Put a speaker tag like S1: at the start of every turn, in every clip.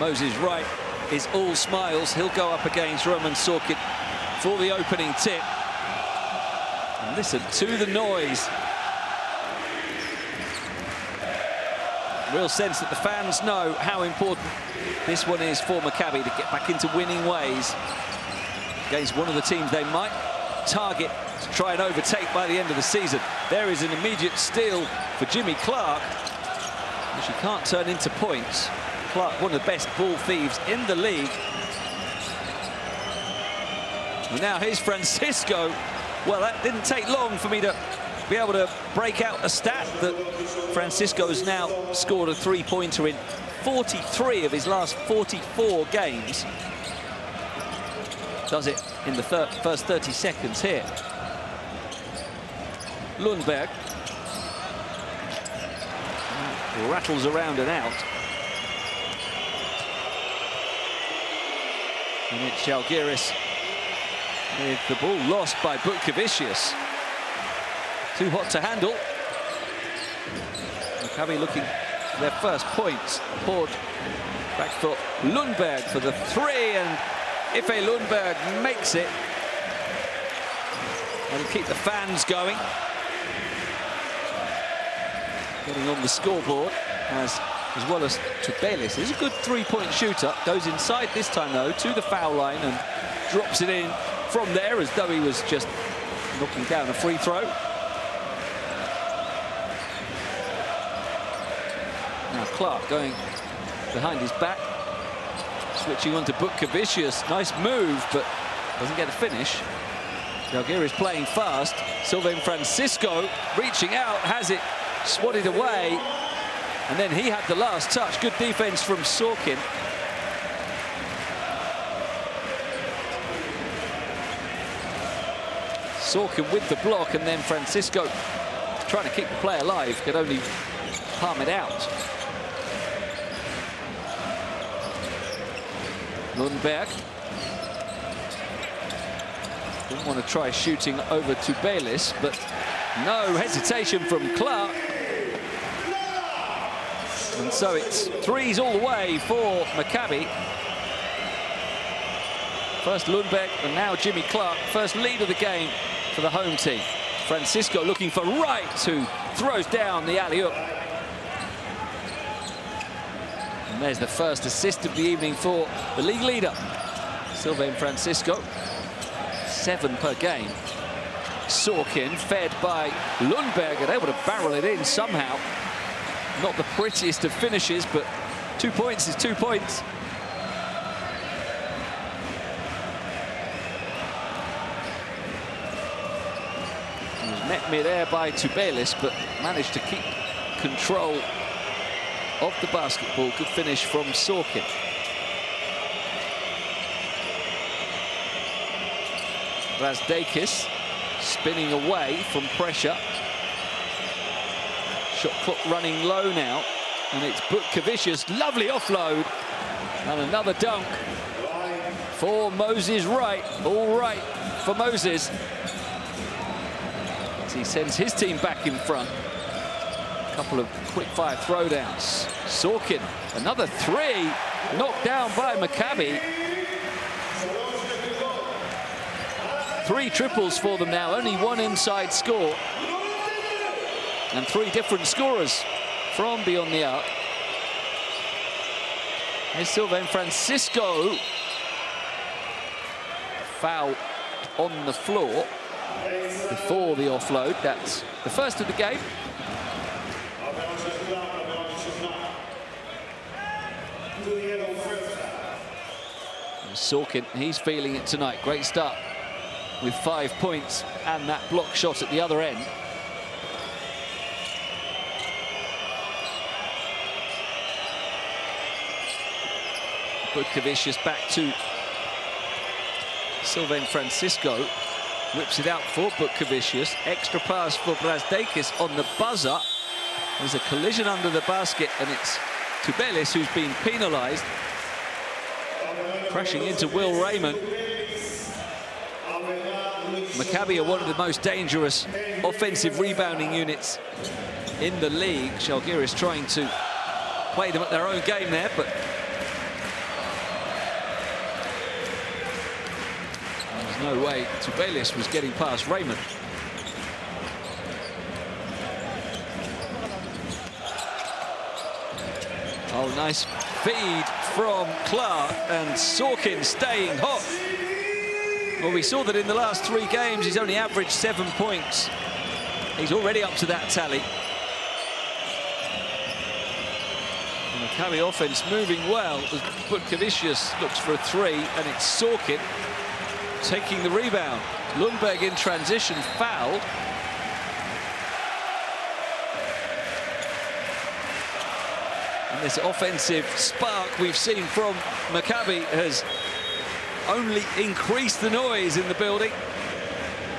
S1: Moses Wright is all smiles. He'll go up against Roman Sorkin for the opening tip. And listen to the noise. Real sense that the fans know how important this one is for Maccabi to get back into winning ways against one of the teams they might target to try and overtake by the end of the season. There is an immediate steal for Jimmy Clark, which he can't turn into points. Clark, one of the best ball thieves in the league. And now here's Francisco. Well, that didn't take long for me to be able to break out a stat that Francisco has now scored a three-pointer in 43 of his last 44 games. Does it in the first 30 seconds here. Lundberg rattles around and out. And it's Z'Algiris with the ball lost by Butkevicius. Too hot to handle. Maccabi looking for their first points. Poured back for Lundberg for the three, and Ife Lundberg makes it. That'll keep the fans going. Getting on the scoreboard as well as Tubelis. He's a good three-point shooter. Goes inside this time, though, to the foul line and drops it in from there as though he was just knocking down a free throw. Now Clark going behind his back. Switching on to Butkevicius. Nice move, but doesn't get a finish. Z'Algiris playing fast. Sylvain Francisco reaching out, has it swatted away. And then he had the last touch. Good defense from Sorkin. Sorkin with the block, and then Francisco trying to keep the play alive, could only palm it out. Lundberg didn't want to try shooting over to Bayliss, but no hesitation from Clark. And so it's threes all the way for Maccabi. First Lundberg and now Jimmy Clark. First lead of the game for the home team. Francisco looking for Wright, who throws down the alley-oop. And there's the first assist of the evening for the league leader, Sylvain Francisco. 7 per game. Sorkin, fed by Lundberg, and able to barrel it in somehow. Not the prettiest of finishes, but 2 points is 2 points. He was met mid-air by Tubelis, but managed to keep control of the basketball. Good finish from Sorkin. Razdakis spinning away from pressure. Shot clock running low now, and it's Butkevicius. Lovely offload, and another dunk for Moses Wright. All right for Moses, as he sends his team back in front. A couple of quick-fire throwdowns. Sorkin, another three, knocked down by Maccabi. 3 triples for them now, only 1 inside score. And 3 different scorers from beyond the arc. Here's Sylvain Francisco. Foul on the floor before the offload. That's the first of the game. And Sorkin, he's feeling it tonight. Great start with 5 points and that block shot at the other end. Butkevicius back to Sylvain Francisco. Whips it out for Butkevicius. Extra pass for Razdakis on the buzzer. There's a collision under the basket, and it's Tubelis who's been penalised. Crashing into Will Raymond. Maccabi are one of the most dangerous offensive rebounding units in the league. Z'Algiris trying to play them at their own game there, but no way Z'Giri's was getting past Raymond. Oh, nice feed from Clark, and Sorkin staying hot. Well, we saw that in the last 3 games, he's only averaged 7 points. He's already up to that tally. And the Maccabi offense moving well as Butkevicius looks for a 3, and it's Sorkin taking the rebound. Lundberg in transition, fouled. And this offensive spark we've seen from Maccabi has only increased the noise in the building.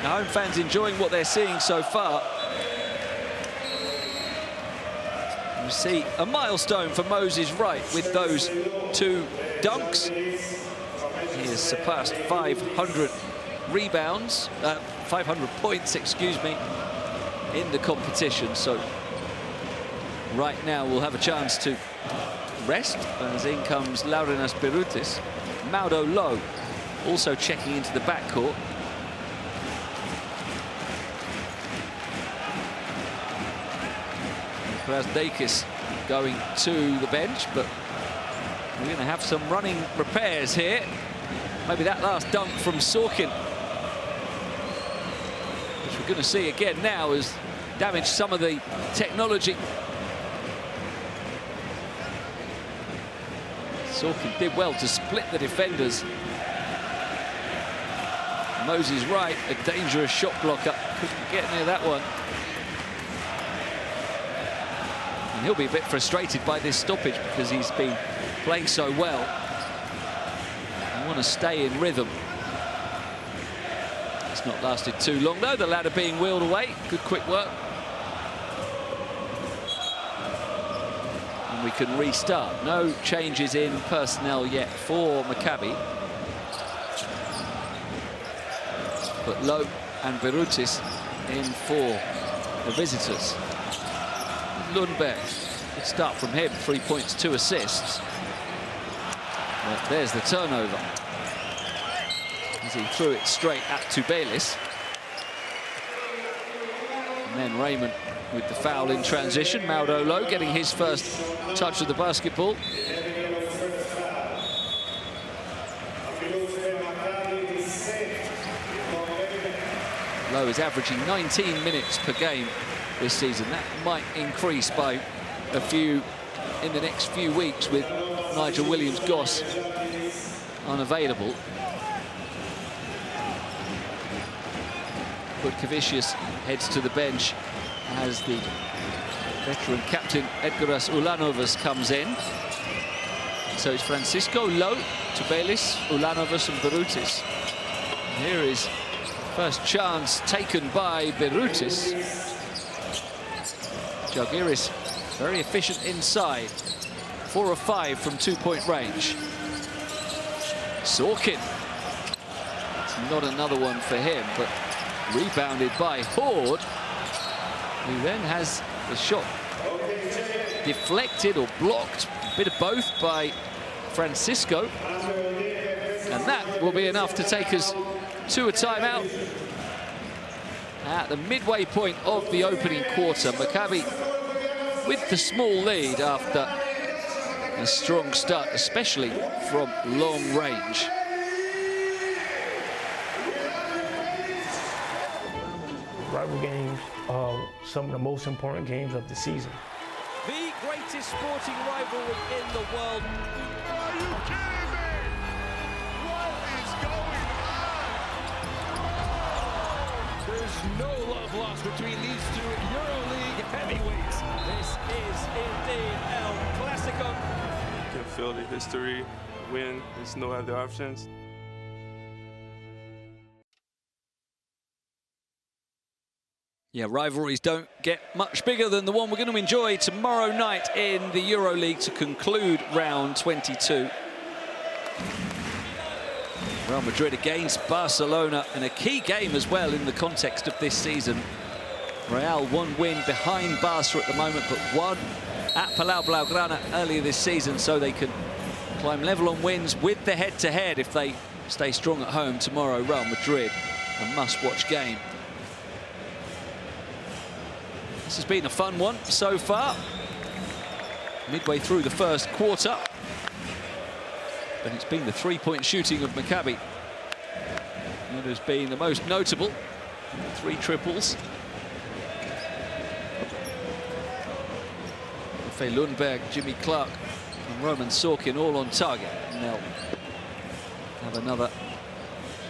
S1: The home fans enjoying what they're seeing so far. You see a milestone for Moses Wright with those 2 dunks. He has surpassed 500 rebounds, 500 points, excuse me, in the competition. So right now we'll have a chance to rest as in comes Laurinas Birutis. Maudo Low also checking into the backcourt. Brasdeikis going to the bench, but we're going to have some running repairs here. Maybe that last dunk from Sorkin, which we're going to see again now, has damaged some of the technology. Sorkin did well to split the defenders. Moses Wright, a dangerous shot blocker, couldn't get near that one. And he'll be a bit frustrated by this stoppage because he's been playing so well. I want to stay in rhythm. It's not lasted too long though, the ladder being wheeled away. Good quick work. And we can restart. No changes in personnel yet for Maccabi. But Lowe and Birutis in for the visitors. Lundberg, good start from him, 3 points, 2 assists. But there's the turnover as he threw it straight at Z'Giri's. And then Raymond with the foul in transition. Maudo Lowe getting his first touch of the basketball. Lowe is averaging 19 minutes per game this season. That might increase by a few in the next few weeks with Nigel Williams-Goss unavailable. Butkevicius heads to the bench as the veteran captain Edgaras Ulanovas comes in. So it's Francisco, Lowe, Z'Giri's, Ulanovas and Birutis. And here is first chance taken by Birutis. Z'Algiris very efficient inside. 4 of 5 from 2-point range. Sorkin. It's not another one for him, but rebounded by Horde, who then has the shot deflected or blocked, a bit of both, by Francisco. And that will be enough to take us to a timeout. At the midway point of the opening quarter, Maccabi with the small lead after a strong start, especially from long range.
S2: Rival games are some of the most important games of the season.
S1: The greatest sporting rivalry in the world.
S3: Are you kidding me? What is going on? There's no love lost between these 2 EuroLeague heavyweights.
S1: This is indeed El Clasico.
S4: You can feel the history, win, there's no other options.
S1: Yeah, rivalries don't get much bigger than the one we're going to enjoy tomorrow night in the EuroLeague to conclude round 22. Real Madrid against Barcelona, and a key game as well in the context of this season. Real 1 win behind Barca at the moment, but 1 at Palau Blaugrana earlier this season, so they can climb level on wins with the head-to-head if they stay strong at home tomorrow. Real Madrid, a must-watch game. This has been a fun one so far. Midway through the first quarter. And it's been the three-point shooting of Maccabi that has been the most notable. 3 triples. Faye Lundberg, Jimmy Clark and Roman Sorkin all on target. And they'll have another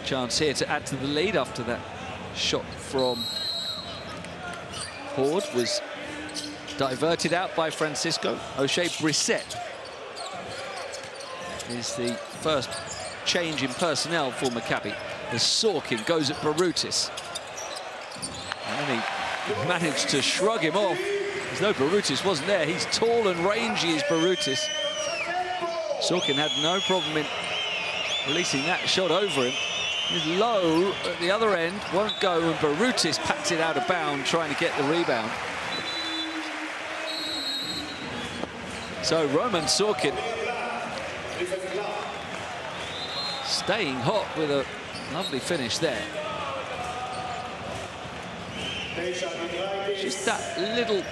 S1: chance here to add to the lead after that shot from Horde was diverted out by Francisco. O'Shea Brissett is the first change in personnel for Maccabi as Sorkin goes at Barutis. And he managed to shrug him off. As though Barutis wasn't there. He's tall and rangy as Barutis. Sorkin had no problem in releasing that shot over him. He's low at the other end, won't go, and Barutis pats it out of bounds trying to get the rebound. So Roman Sorkin staying hot with a lovely finish there. Just that little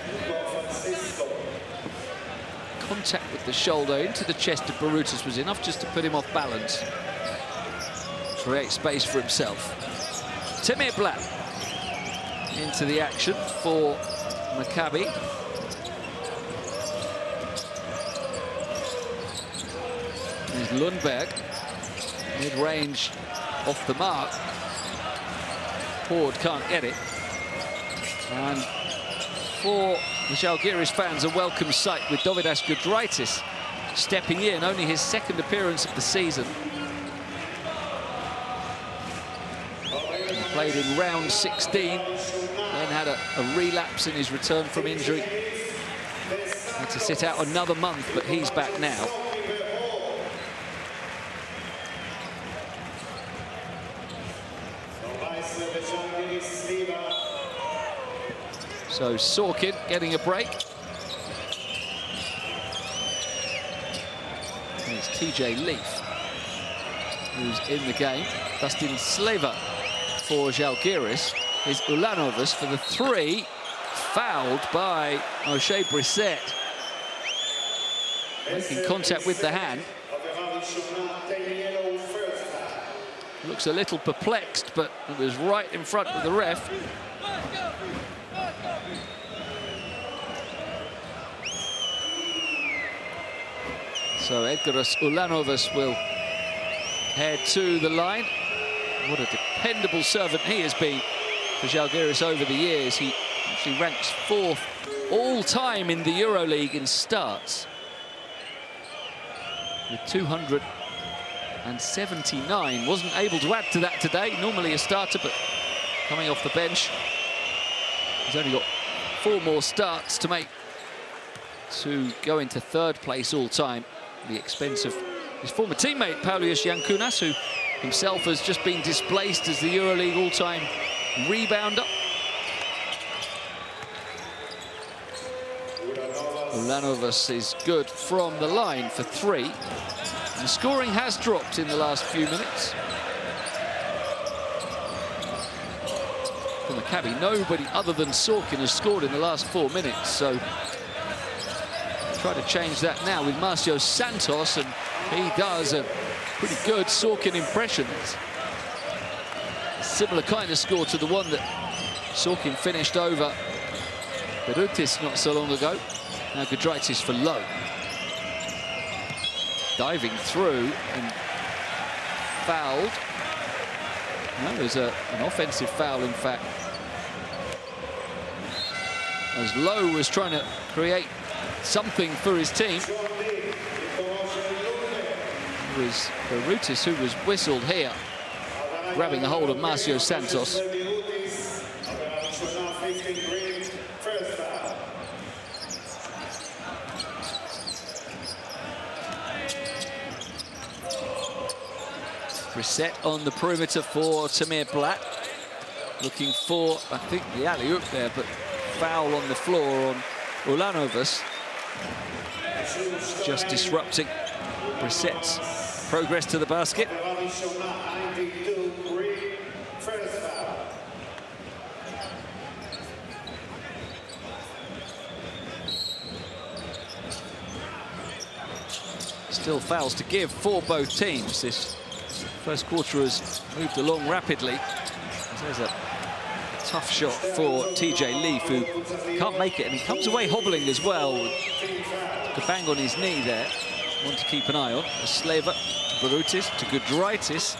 S1: contact with the shoulder into the chest of Barutis was enough just to put him off balance. Create space for himself. Tamir Blatt into the action for Maccabi. There's Lundberg, mid-range off the mark. Horde can't get it. And for the Z'algiris fans, a welcome sight with Dovydas Giedraitis stepping in, only his second appearance of the season. He played in round 16, then had a relapse in his return from injury. Had to sit out another month, but he's back now. So Sorkin getting a break. And it's TJ Leaf who's in the game. Dustin Sleva for Z'algiris. Is Ulanovas for the 3. Fouled by O'Shea Brissett. Making contact with the hand. Looks a little perplexed, but it was right in front of the ref. So Edgaras Ulanovas will head to the line. What a dependable servant he has been for Z'algiris over the years. He actually ranks 4th all-time in the EuroLeague in starts, with 279. Wasn't able to add to that today. Normally a starter, but coming off the bench. He's only got 4 more starts to make to go into 3rd place all-time. The expense of his former teammate, Paulius Yankunas, who himself has just been displaced as the EuroLeague all-time rebounder. Ulanovas is good from the line for 3. And the scoring has dropped in the last few minutes. For Maccabi, nobody other than Sorkin has scored in the last 4 minutes, so try to change that now with Marcio Santos, and he does a pretty good Sorkin impression. It's a similar kind of score to the one that Sorkin finished over Barutis not so long ago. Now Giedraitis for low. Diving through and fouled. No, there's an offensive foul, in fact. As Lowe was trying to create something for his team. It was Barutis who was whistled here, grabbing a hold of Marcio Santos. Brissett on the perimeter for Tamir Blatt. Looking for, I think, the alley-oop there, but foul on the floor on Ulanovas. Just disrupting Brissett's progress to the basket. Still fouls to give for both teams. This first quarter has moved along rapidly. There's a tough shot for TJ Leaf, who can't make it, and he comes away hobbling as well. Took a bang on his knee there. One to keep an eye on. Sleva to Barutis to Giedraitis.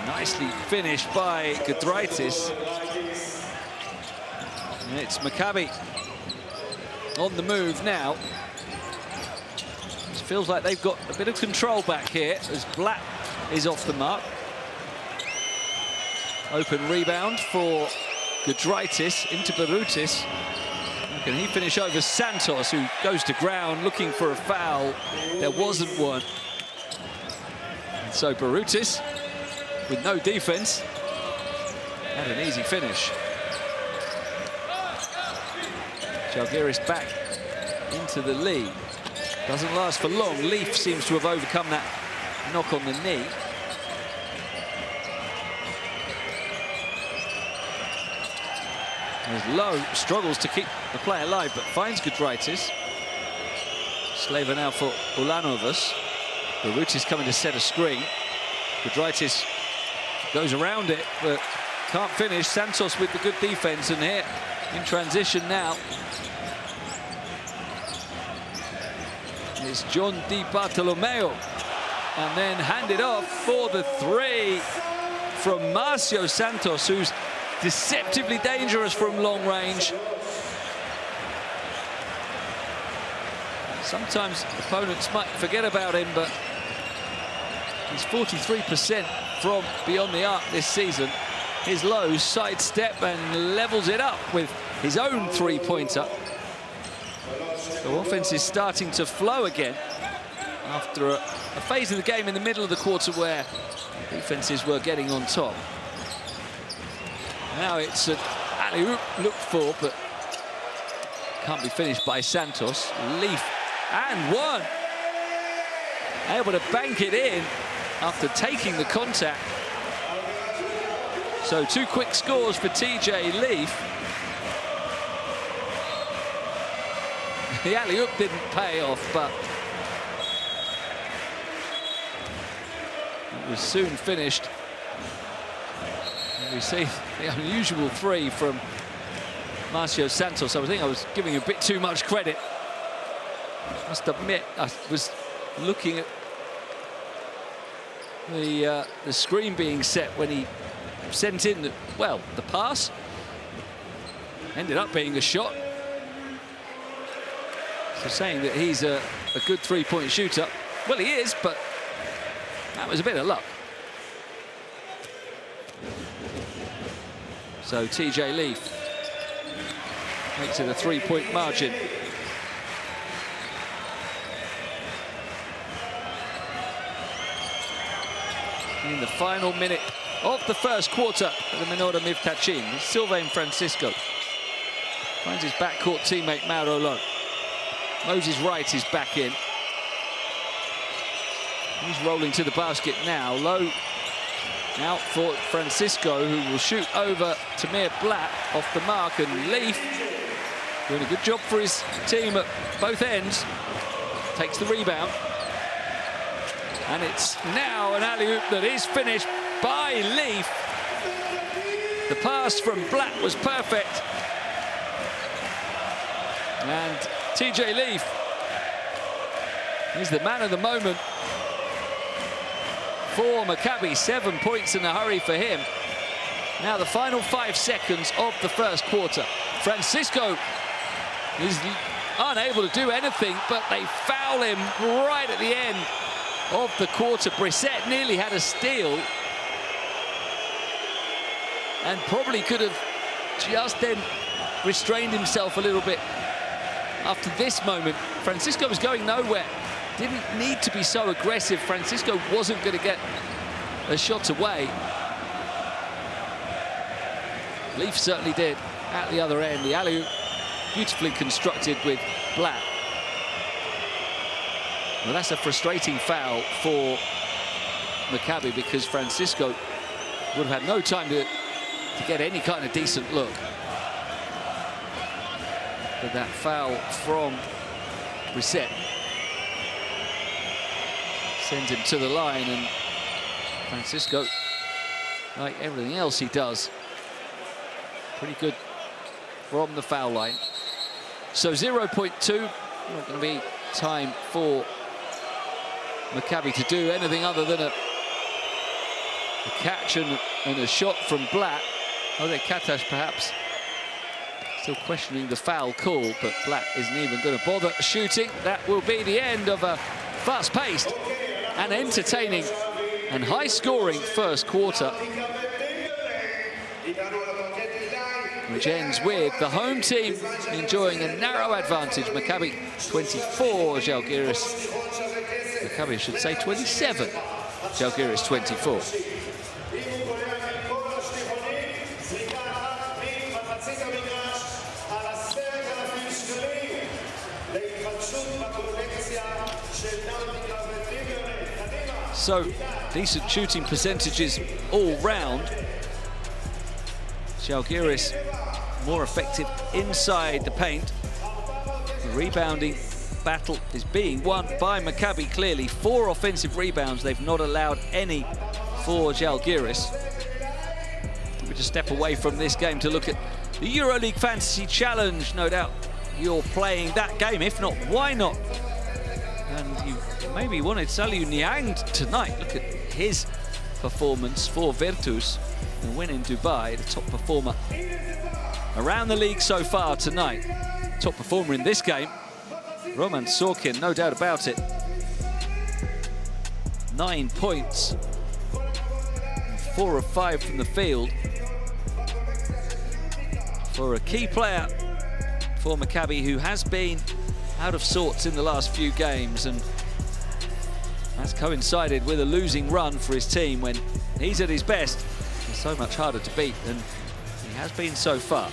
S1: Nicely finished by Giedraitis. And it's Maccabi on the move now. It feels like they've got a bit of control back here as Blatt is off the mark. Open rebound for Giedraitis into Barutis. Can he finish over Santos, who goes to ground looking for a foul? There wasn't one. And so Barutis, with no defense, had an easy finish. Z'Algiris back into the lead. Doesn't last for long. Leaf seems to have overcome that knock on the knee. As Lowe struggles to keep the play alive, but finds Giedraitis. Sleva now for Ulanovas. Barutis coming to set a screen. Giedraitis goes around it, but can't finish. Santos with the good defense, and here in transition now is John Di Bartolomeo, and then handed off for the three from Marcio Santos, who's deceptively dangerous from long range. Sometimes opponents might forget about him, but he's 43% from beyond the arc this season. His low sidestep and levels it up with his own three-pointer. The offense is starting to flow again after a phase of the game in the middle of the quarter where defenses were getting on top. Now it's an alley-oop looked for, but can't be finished by Santos. Leaf and one. Able to bank it in after taking the contact. So 2 quick scores for TJ Leaf. The alley-oop didn't pay off, but it was soon finished. And we see the unusual three from Marcio Santos. I think I was giving a bit too much credit. I must admit, I was looking at the screen being set when he sent in the pass. Ended up being a shot. So saying that he's a good three-point shooter. Well, he is, but that was a bit of luck. So TJ Leaf makes it a 3-point margin. In the final minute of the first quarter of the Menorah Mivtachim, Sylvain Francisco finds his backcourt teammate Mauro Lowe. Moses Wright is back in. He's rolling to the basket now. Lowe out for Francisco, who will shoot over Tamir Blatt off the mark, and Leaf doing a good job for his team at both ends. Takes the rebound. And it's now an alley-oop that is finished by Leaf. The pass from Blatt was perfect. And TJ Leaf is the man of the moment for Maccabi. 7 points in a hurry for him. Now the final 5 seconds of the first quarter. Francisco is unable to do anything, but they foul him right at the end of the quarter. Brissett nearly had a steal and probably could have just then restrained himself a little bit. After this moment, Francisco was going nowhere. Didn't need to be so aggressive. Francisco wasn't going to get a shot away. Leaf certainly did at the other end. The alley-oop beautifully constructed with Blatt. Well, that's a frustrating foul for Maccabi, because Francisco would have had no time to get any kind of decent look. But that foul from Brissett sends him to the line, and Francisco, like everything else he does, pretty good from the foul line. So 0.2, not going to be time for Maccabi to do anything other than a catch and a shot from Blatt. Jose Katash perhaps still questioning the foul call, but Blatt isn't even going to bother shooting. That will be the end of a fast-paced and entertaining and high-scoring first quarter, which ends with the home team enjoying a narrow advantage. Maccabi 24, Z'algiris, Maccabi should say 27, Z'algiris 24. So, decent shooting percentages all round. Z'algiris more effective inside the paint. The rebounding battle is being won by Maccabi, clearly. 4 offensive rebounds, they've not allowed any for Z'algiris. We just step away from this game to look at the EuroLeague Fantasy Challenge. No doubt you're playing that game. If not, why not? And you maybe wanted Salih Niang tonight. Look at his performance for Virtus, and win in Dubai, the top performer around the league so far tonight. Top performer in this game, Roman Sorkin, no doubt about it. 9 points, 4 of 5 from the field. For a key player for Maccabi, who has been out of sorts in the last few games, and that's coincided with a losing run for his team. When he's at his best, he's so much harder to beat than he has been so far.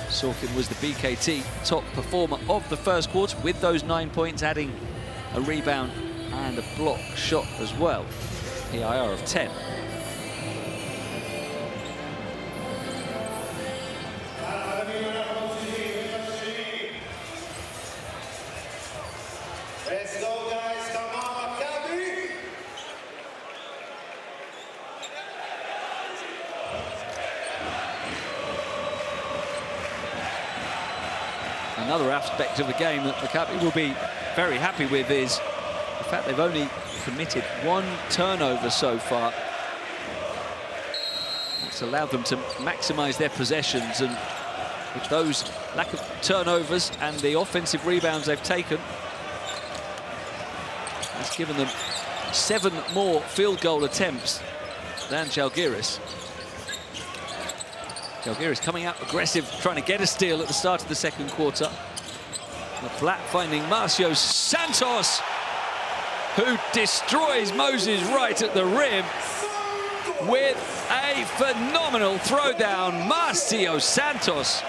S1: Sorkin was the BKT top performer of the first quarter, with those 9 points, adding a rebound and a block shot as well. PIR of 10.
S5: Let's go, guys. Come on, Maccabi.
S1: Another aspect of the game that Maccabi will be very happy with is the fact they've only committed 1 turnover so far. It's allowed them to maximize their possessions, and with those lack of turnovers and the offensive rebounds they've taken, it's given them 7 more field goal attempts than Z'algiris. Z'algiris coming out aggressive, trying to get a steal at the start of the second quarter. But Blatt finding Marcio Santos, who destroys Moses right at the rim with a phenomenal throwdown. Marcio Santos,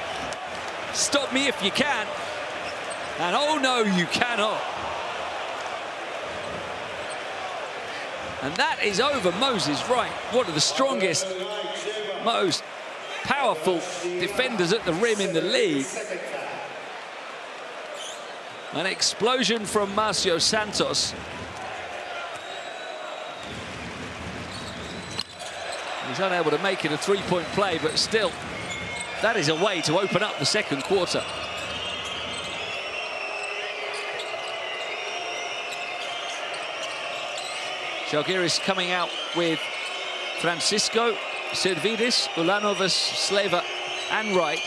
S1: stop me if you can. And oh no, you cannot. And that is over Moses Wright, one of the strongest, most powerful defenders at the rim in the league. An explosion from Marcio Santos. He's unable to make it a 3-point play, but still, that is a way to open up the second quarter. Z'algiris coming out with Francisco, Servidis, Ulanovas, Sleva and Wright.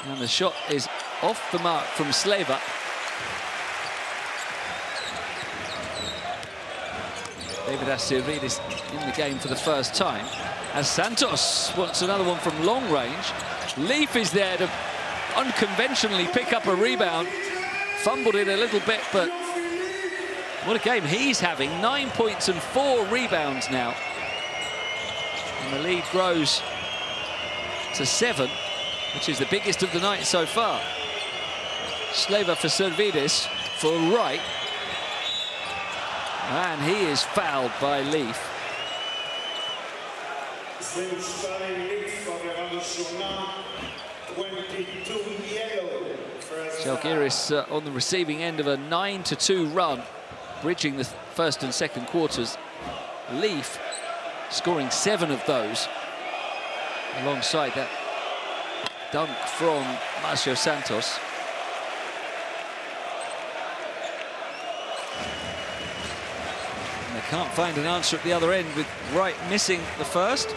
S1: And the shot is off the mark from Sleva. David Servidis in the game for the first time, as Santos wants another one from long range. Leaf is there to unconventionally pick up a rebound. Fumbled it a little bit, but what a game he's having. 9 points and 4 rebounds now. And the lead grows to 7, which is the biggest of the night so far. Sleva for Z'lgiris for Wright. And he is fouled by Leaf. Z'lgiris on the receiving end of a 9-2 run, bridging the first and second quarters. Leaf scoring 7 of those, alongside that dunk from Marcio Santos. And they can't find an answer at the other end, with Wright missing the first.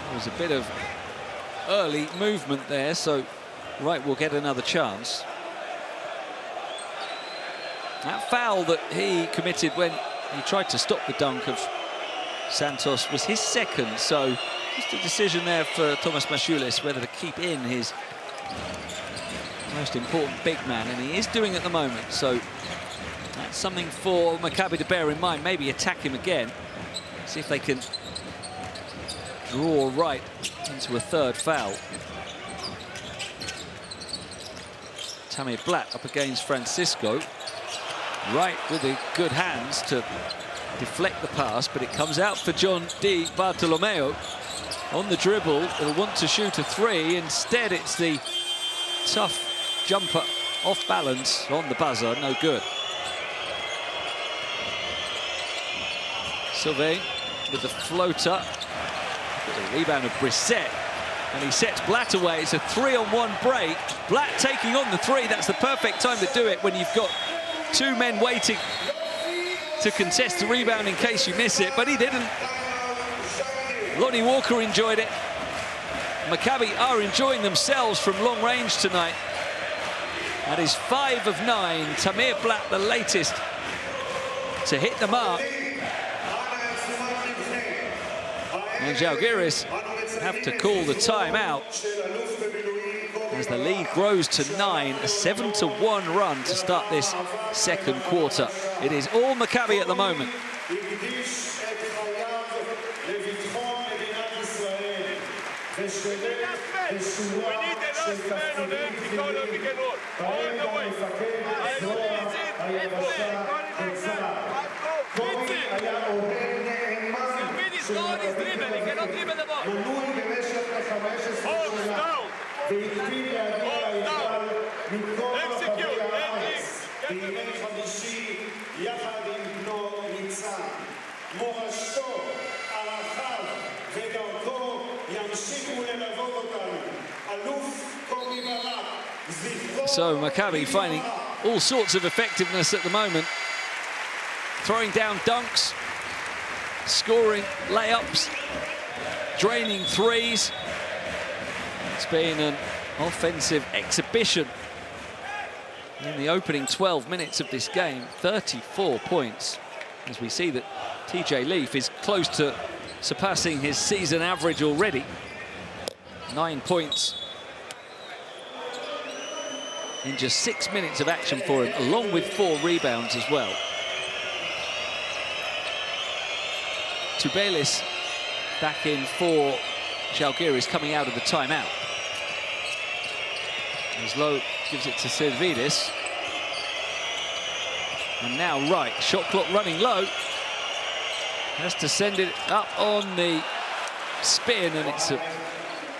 S1: There was a bit of early movement there, so Wright will get another chance. That foul that he committed when he tried to stop the dunk of Santos was his second, so just a decision there for Thomas Mashulis whether to keep in his most important big man, and he is doing at the moment, so that's something for Maccabi to bear in mind. Maybe attack him again, see if they can draw Wright into a third foul. Tamir Blatt up against Francisco. Wright with the good hands to deflect the pass, but it comes out for John Di Bartolomeo. On the dribble, he'll want to shoot a 3. Instead, it's the tough jumper off balance on the buzzer, no good. Sylvain with the floater. The rebound of Brissett, and he sets Blatt away. It's a 3-on-1 break. Blatt taking on the 3. That's the perfect time to do it when you've got 2 men waiting to contest the rebound in case you miss it, but he didn't. Lonnie Walker enjoyed it. Maccabi are enjoying themselves from long range tonight. That is 5 of 9. Tamir Blatt, the latest to hit the mark. And Z'lgiris have to call the timeout as the lead grows to 9, a 7-1 run to start this second quarter. It is all Maccabi at the moment. So Maccabi finding all sorts of effectiveness at the moment, throwing down dunks, scoring layups, draining 3s. It's been an offensive exhibition in the opening 12 minutes of this game. 34 points, as we see that TJ Leaf is close to surpassing his season average already. 9 points in just 6 minutes of action for him, along with 4 rebounds as well. Tubelis back in for Z'lgiris coming out of the timeout. As Lowe gives it to Z'lgiris. And now Wright, shot clock running low. Has to send it up on the spin, and it's a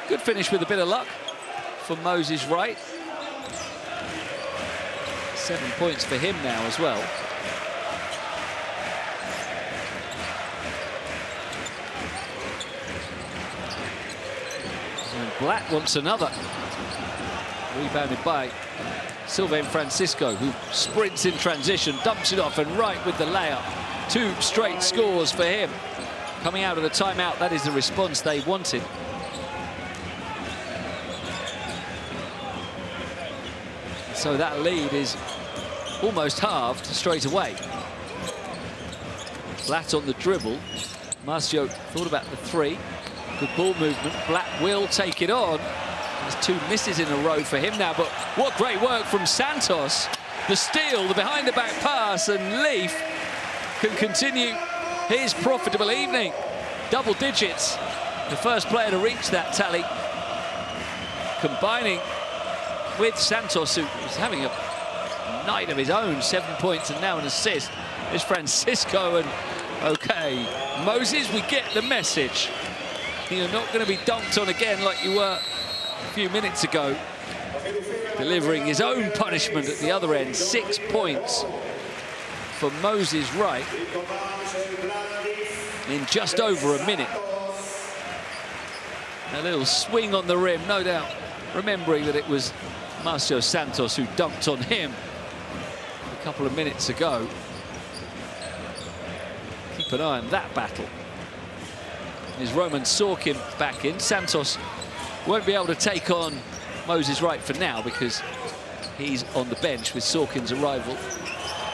S1: good finish with a bit of luck for Moses Wright. 7 points for him now as well. And Blatt wants another. Rebounded by Sylvain Francisco, who sprints in transition, dumps it off, and Wright with the layup. 2 straight scores for him. Coming out of the timeout, that is the response they wanted. So that lead is almost halved straight away. Blatt on the dribble. Marcio thought about the 3. Good ball movement. Blatt will take it on. There's 2 misses in a row for him now, but what great work from Santos. The steal, the behind-the-back pass, and Leaf can continue his profitable evening. Double digits. The first player to reach that tally. Combining with Santos, who was having a night of his own, 7 points and now an assist. There's Francisco and, okay, Moses, we get the message. You're not going to be dunked on again like you were a few minutes ago. Delivering his own punishment at the other end. 6 points for Moses Wright in just over a minute. A little swing on the rim, no doubt, remembering that it was Marcio Santos who dunked on him a couple of minutes ago. Keep an eye on that battle. Is Roman Sorkin back in? Santos won't be able to take on Moses Wright for now because he's on the bench with Sorkin's arrival.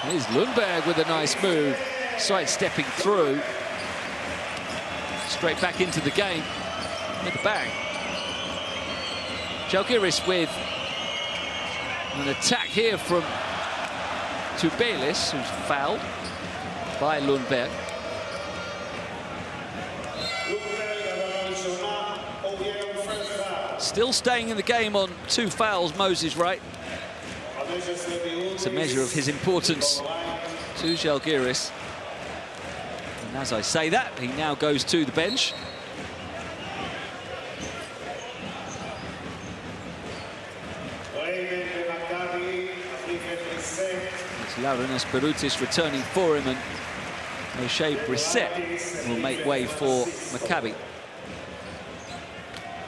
S1: Here's Lundberg with a nice move, sidestepping through. Straight back into the game with a bang. Z'Algiris with an attack here from Tubelis, who's fouled by Lundberg. Still staying in the game on 2 fouls, Moses Wright. It's a measure of his importance to Z'Algiris. And as I say that, he now goes to the bench. It's Laurenas Perutis returning for him, and Moshe Brissett will make way for Maccabi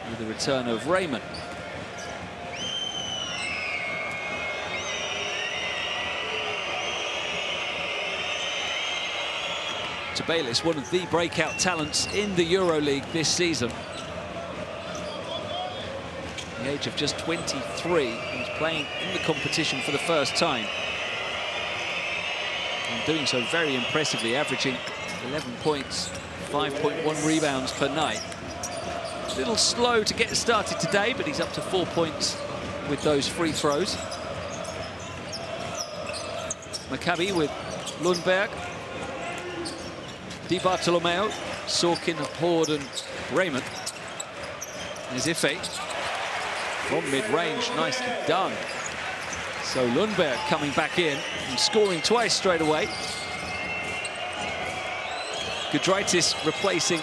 S1: with the return of Raymond. Tubelis, one of the breakout talents in the EuroLeague this season. At the age of just 23, he's playing in the competition for the first time. And doing so very impressively, averaging 11 points, 5.1 rebounds per night. A little slow to get started today, but he's up to 4 points with those free throws. Maccabi with Lundberg, Di Bartolomeo, Sorkin, Horde and Raymond. There's Ife from mid-range, nicely done. So Lundberg coming back in and scoring twice straight away. Gudritis replacing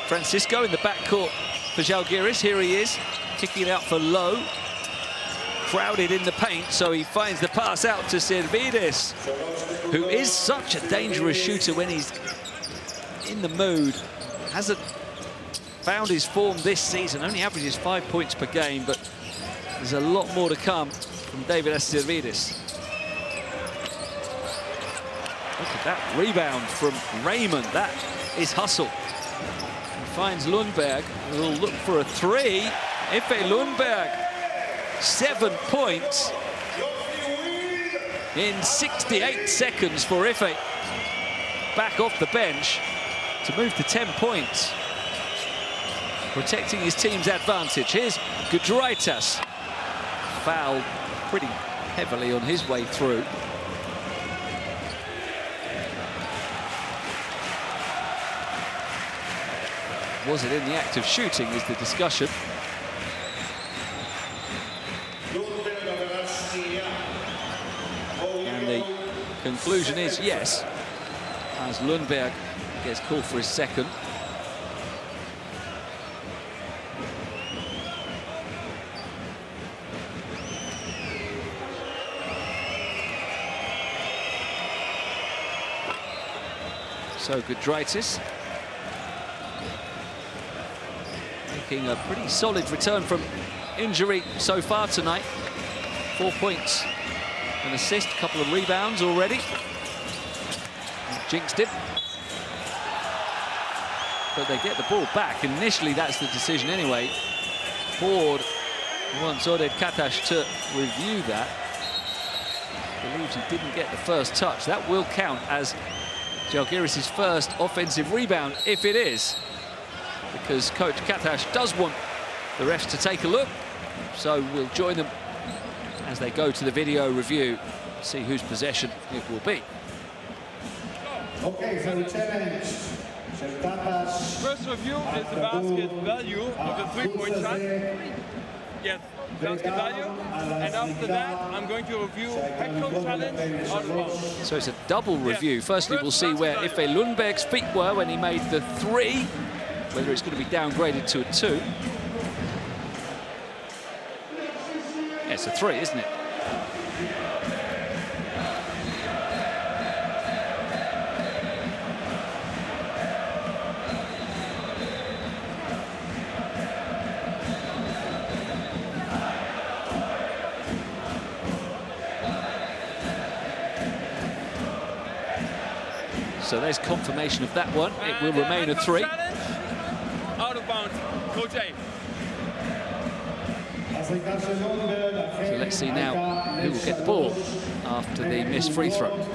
S1: Francisco in the backcourt for Z'Algiris. Here he is, kicking it out for Lowe. Crowded in the paint, so he finds the pass out to Servidis, who is such a dangerous shooter when he's in the mood. Hasn't found his form this season, only averages 5 points per game, but there's a lot more to come from David Servidis. Look at that rebound from Raymond. That is hustle. He finds Lundberg, who will look for a three. Ife Lundberg, 7 points in 68 seconds for Ife. Back off the bench to move to 10 points. Protecting his team's advantage. Here's Gudritis. Fouled pretty heavily on his way through. Was it in the act of shooting is the discussion. And the conclusion is yes, as Lundberg gets called for his second. So Gudritis making a pretty solid return from injury so far tonight. 4 points, an assist, a couple of rebounds already. Jinxed it. But they get the ball back. Initially, that's the decision anyway. Horde wants Oded Katash to review that. Believes he didn't get the first touch. That will count as Z'Algiris' first offensive rebound, if it is. Because Coach Katash does want the refs to take a look. So we'll join them as they go to the video review, see whose possession it will be.
S5: Okay, so the challenge.
S3: First review is the basket value of the three-point shot. Yes, basket value. And after that, I'm going to review head coach challenge out of bounds.
S1: So it's a double review. Firstly, we'll see where Ife Lundberg's feet were when he made the 3, whether it's going to be downgraded to a 2. Yeah, it's a 3, isn't it? So there's confirmation of that one. It will remain a 3.
S3: Out of bounds, Coach A.
S1: So let's see now who will get the ball after the missed free throw.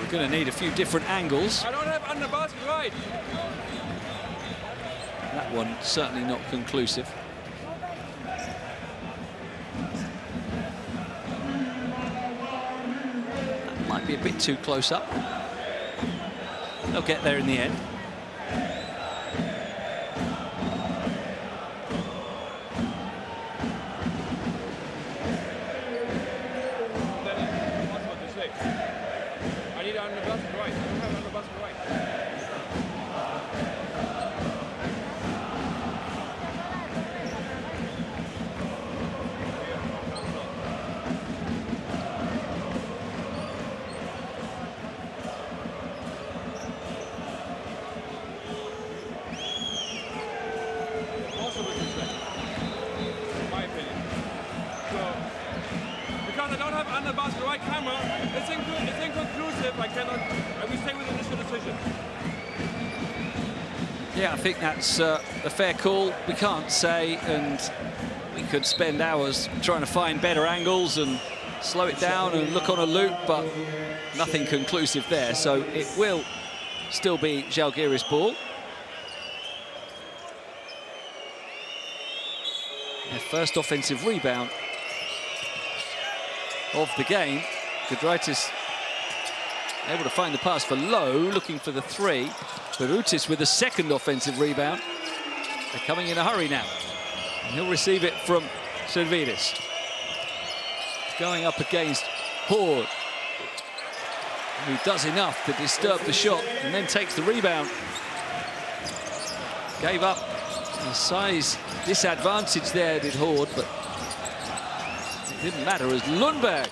S1: Going to need a few different angles.
S3: I don't have under basket right.
S1: That one certainly not conclusive. That might be a bit too close up. They'll get there in the end. Yeah, I think that's a fair call. We can't say, and we could spend hours trying to find better angles and slow it down and look on a loop, but nothing conclusive there. So it will still be Z'algiris' ball. Their first offensive rebound of the game. Giedraitis able to find the pass for Lowe, looking for the 3. Barutis with a second offensive rebound. They're coming in a hurry now. And he'll receive it from Z'algiris. Going up against Horde, who does enough to disturb the shot and then takes the rebound. Gave up a size disadvantage there, did Horde, but it didn't matter as Lundberg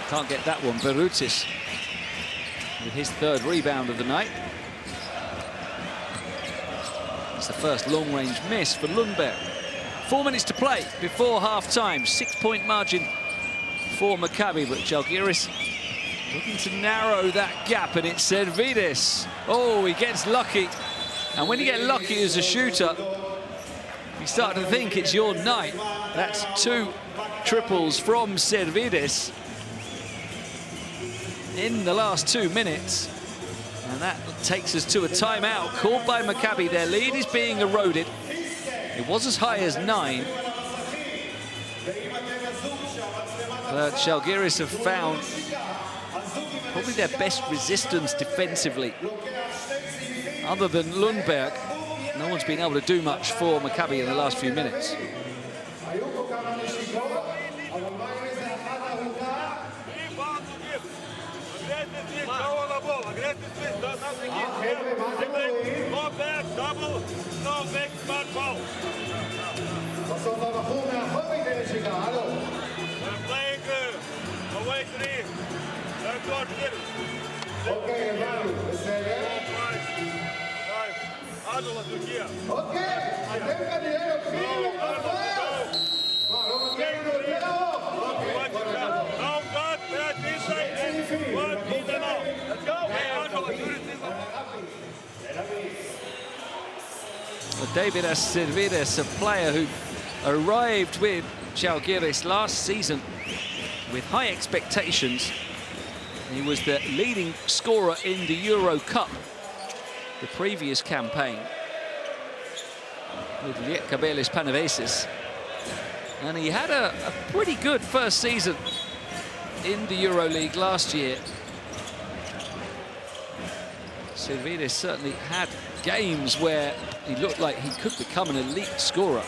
S1: can't get that one. Barutis with his 3rd rebound of the night. It's the first long-range miss for Lundberg. 4 minutes to play before half-time. 6-point margin for Maccabi, but Z'algiris looking to narrow that gap, and it's Z'algiris. Oh, he gets lucky. And when you get lucky as a shooter, you start to think it's your night. That's 2 triples from Z'algiris in the last 2 minutes. And that takes us to a timeout called by Maccabi. Their lead is being eroded. It was as high as 9. But Z'algiris have found probably their best resistance defensively. Other than Lundberg, no one's been able to do much for Maccabi in the last few minutes. Davidas Z'Viris, a player who arrived with Z'algiris last season with high expectations. He was the leading scorer in the Euro Cup the previous campaign with Lietkabelis Panavesis. And he had a pretty good first season in the EuroLeague last year. Z'Viris certainly had games where he looked like he could become an elite scorer.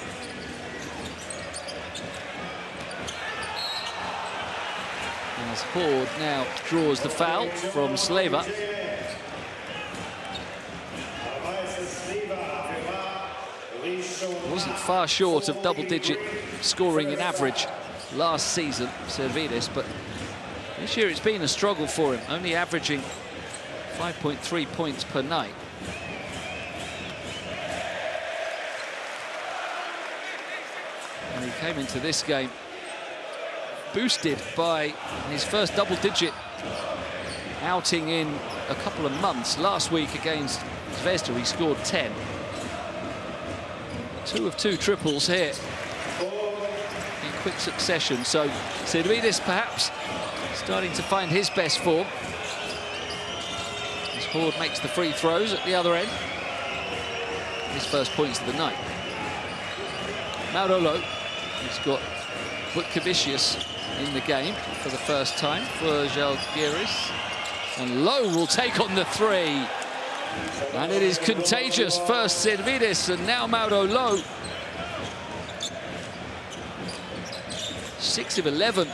S1: As Horde now draws the foul from Sleva. Wasn't far short of double-digit scoring in average last season, Z'Viris, but this year it's been a struggle for him, only averaging 5.3 points per night. And he came into this game boosted by his first double-digit outing in a couple of months. Last week against Zvezda, he scored 10. 2 of 2 triples here in quick succession. So Z'Viris perhaps starting to find his best form. As Horde makes the free throws at the other end. His first points of the night. Mauro Low, he's got Butkevicius in the game for the first time for Z'algiris. And Low will take on the three. And it is contagious. First Z'Viris and now Mauro Low. 6 of 11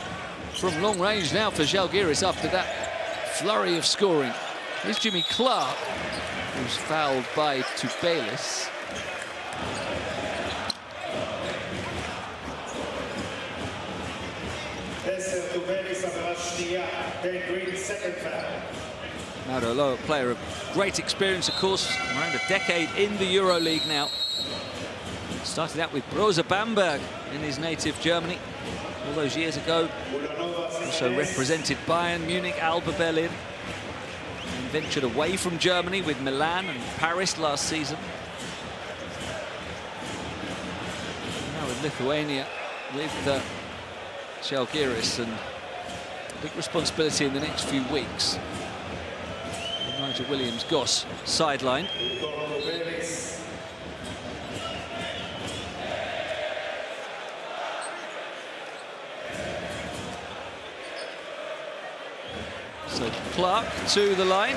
S1: from long range now for Z'algiris after that flurry of scoring. Here's Jimmy Clark, who's fouled by Tubelis. Mauro Low, a player of great experience, of course, around a decade in the EuroLeague now. Started out with Brose Bamberg in his native Germany all those years ago. Also represented Bayern Munich, Alba Berlin. And ventured away from Germany with Milan and Paris last season. Now with Lithuania, with Z'algiris, and big responsibility in the next few weeks. Nigel Williams-Goss sidelined. So Clark to the line.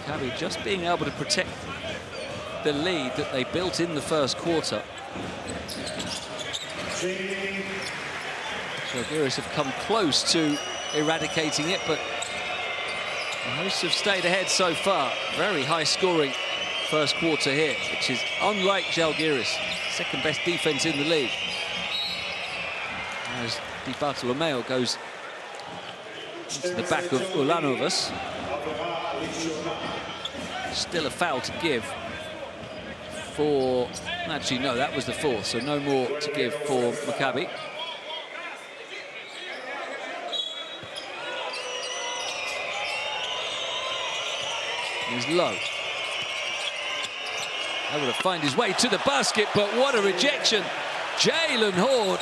S1: Maccabi just being able to protect the lead that they built in the first quarter. Z'algiris have come close to eradicating it, but the hosts have stayed ahead so far. Very high scoring first quarter here, which is unlike Z'algiris. Second best defense in the league. As Di Bartolomeo goes into the back of Ulanovas. Still a foul to give for... Actually, no, that was the fourth, so no more to give for Maccabi. He's Low. Able to find his way to the basket, but what a rejection. Jalen Horde,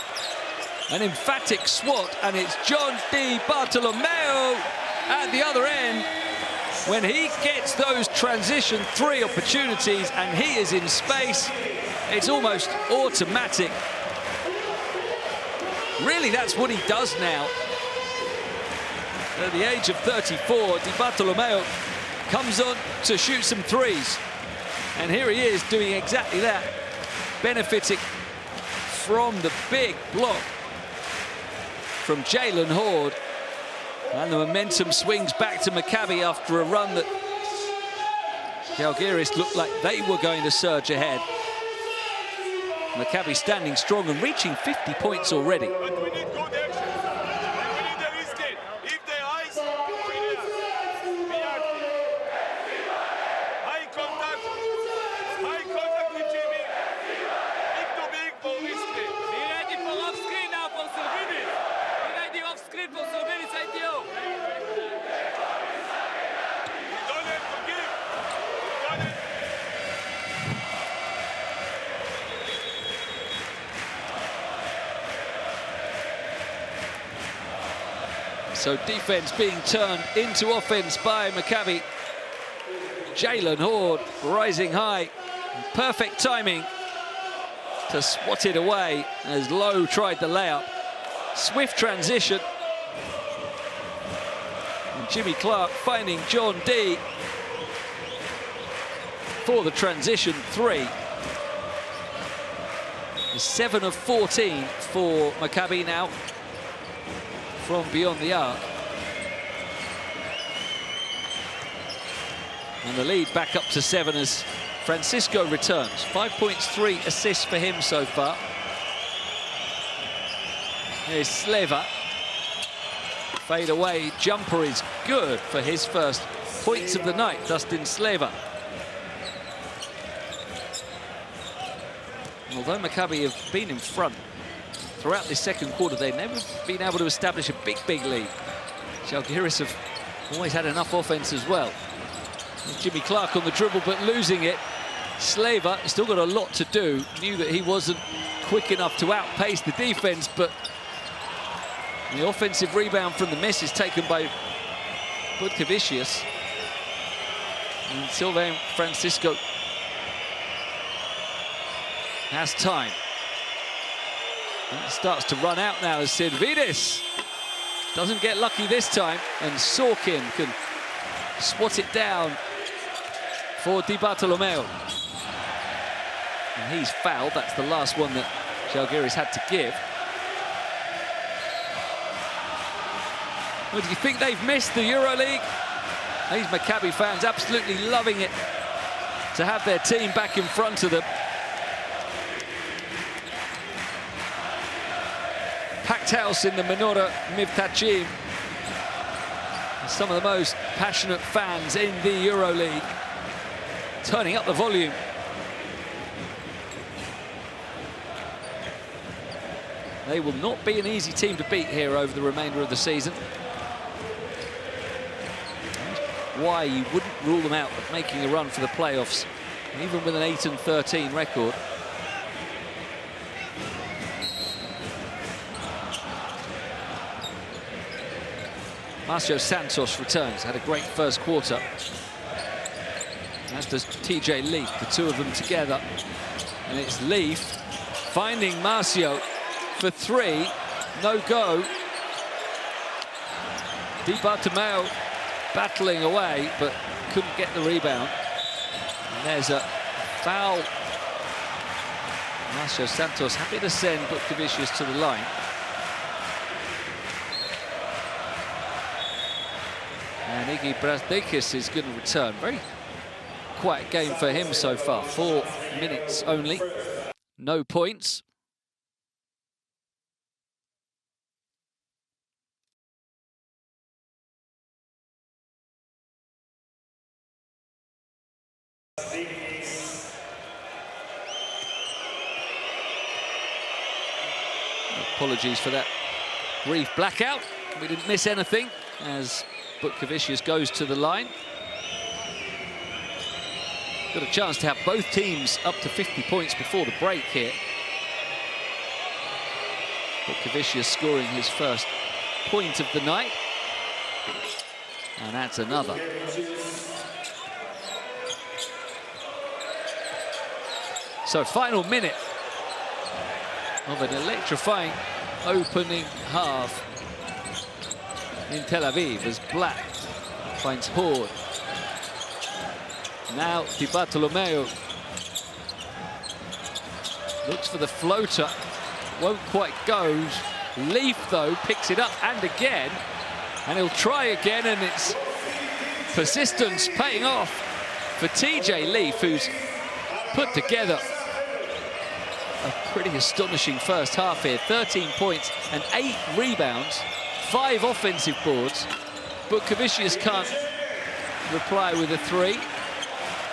S1: an emphatic swat, and it's John Di Bartolomeo at the other end when he gets those transition three opportunities and he is in space. It's almost automatic. Really, that's what he does now. At the age of 34, Di Bartolomeo comes on to shoot some threes. And here he is doing exactly that, benefiting from the big block from Jalen Horde. And the momentum swings back to Maccabi after a run that Z'algiris looked like they were going to surge ahead. Maccabi standing strong and reaching 50 points already.
S3: But we need good action. We need a risk it. If they ice, we need be active. High contact with Jimmy. Big to big for risk it. Be ready for off screen now for Z'algiris. Be ready off screen for Z'algiris ITO.
S1: So defense being turned into offense by Maccabi. Jalen Horde rising high. Perfect timing to swat it away as Lowe tried the layup. Swift transition. And Jimmy Clark finding John D for the transition three. 7 of 14 for Maccabi now from beyond the arc. And the lead back up to 7 as Francisco returns. 5 points, 3 assists for him so far. Here's Sleva. Fade away jumper is good for his first points of the night, Dustin Sleva. Although Maccabi have been in front throughout this second quarter, they've never been able to establish a big lead. Z'Algiris have always had enough offense as well. There's Jimmy Clark on the dribble, but losing it. Sleva still got a lot to do. Knew that he wasn't quick enough to outpace the defense, but the offensive rebound from the miss is taken by Butkevicius. And Sylvain Francisco has time. And it starts to run out now as Sirvidis doesn't get lucky this time, and Sorkin can swat it down for Di Bartolomeo. And he's fouled. That's the last one that Z'Algiris had to give. Well, do you think they've missed the EuroLeague? These Maccabi fans absolutely loving it to have their team back in front of them. Packed house in the Menorah Mivtachim. Some of the most passionate fans in the EuroLeague. Turning up the volume. They will not be an easy team to beat here over the remainder of the season. Why you wouldn't rule them out of making a run for the playoffs, even with an 8-13 record. Marcio Santos returns, had a great first quarter. As does TJ Leaf, the two of them together. And it's Leaf finding Marcio for 3, no go. Di Bartolomeo battling away, but couldn't get the rebound. And there's a foul. Marcio Santos happy to send Butkevicius to the line. And Iggy Brazdakis is going to return. Very quiet game for him so far. 4 minutes only. No points. Apologies for that brief blackout. We didn't miss anything as Butkevicius goes to the line. Got a chance to have both teams up to 50 points before the break here. Butkevicius scoring his first point of the night. And that's another. So final minute of an electrifying opening half in Tel Aviv as Black finds Horde. Now Di Bartolomeo looks for the floater, won't quite go. Leaf though picks it up and again, and he'll try again, and it's persistence paying off for TJ Leaf, who's put together a pretty astonishing first half here. 13 points and 8 rebounds, 5 offensive boards. Butkevicius can't reply with a 3.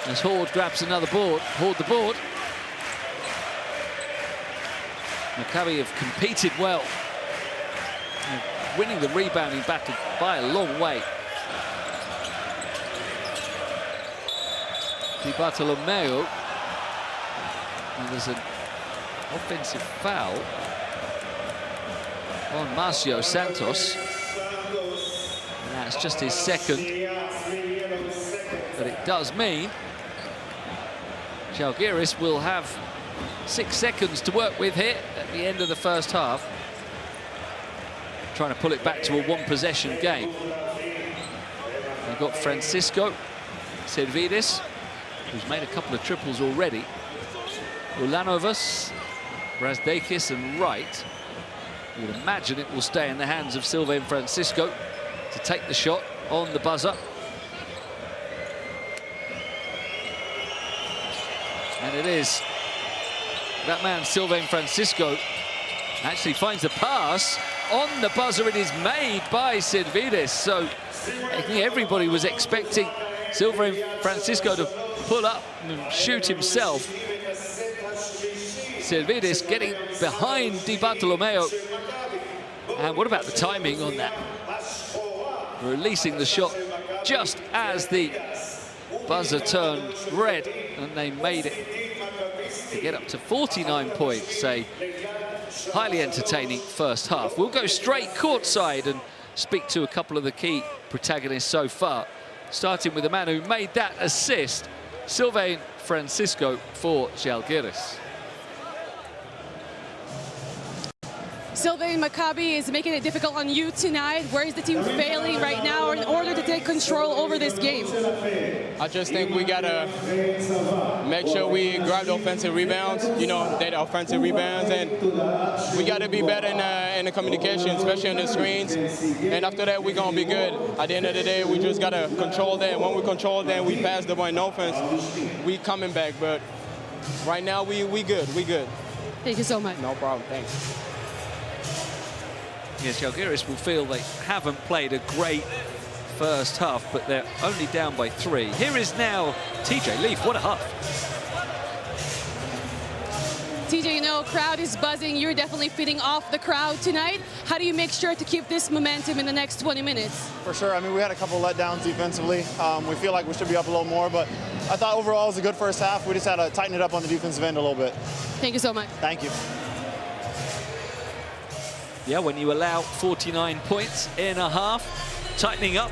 S1: As Horde grabs another board. Horde the board. Maccabi have competed well, winning the rebounding battle by a long way. Di Bartolomeo. And there's an offensive foul on Marcio Santos. That's just his second. But it does mean Z'Algiris will have 6 seconds to work with here at the end of the first half. Trying to pull it back to a 1-possession game. We've got Francisco Z'Algiris, who's made a couple of triples already. Ulanovas, Brazdakis and Wright. You would imagine it will stay in the hands of Sylvain Francisco to take the shot on the buzzer. And it is. That man, Sylvain Francisco, actually finds the pass on the buzzer. It is made by Z'Algiris. So I think everybody was expecting Sylvain Francisco to pull up and shoot himself. Z'Algiris getting behind Di Bartolomeo. And what about the timing on that? Releasing the shot just as the buzzer turned red, and they made it to get up to 49 points. A highly entertaining first half. We'll go straight courtside and speak to a couple of the key protagonists so far, starting with the man who made that assist, Sylvain Francisco for Z'Algiris.
S6: Sylvain, Maccabi is making it difficult on you tonight. Where is the team failing right now in order to take control over this game?
S7: I just think we gotta make sure we grab the offensive rebounds, the offensive rebounds, and we gotta be better in the communication, especially on the screens. And after that, we're gonna be good. At the end of the day, we just gotta control them. When we control them, we pass the ball in offense. We coming back, but right now we good.
S6: Thank you so much.
S7: No problem. Thanks.
S1: Yes, Z'Algiris will feel they haven't played a great first half, but they're only down by 3. Here is now TJ Leaf. What a half.
S6: TJ, crowd is buzzing. You're definitely feeding off the crowd tonight. How do you make sure to keep this momentum in the next 20 minutes?
S8: For sure. I mean, we had a couple letdowns defensively. We feel like we should be up a little more, but I thought overall it was a good first half. We just had to tighten it up on the defensive end a little bit.
S6: Thank you so much.
S8: Thank you.
S1: Yeah, when you allow 49 points in a half, tightening up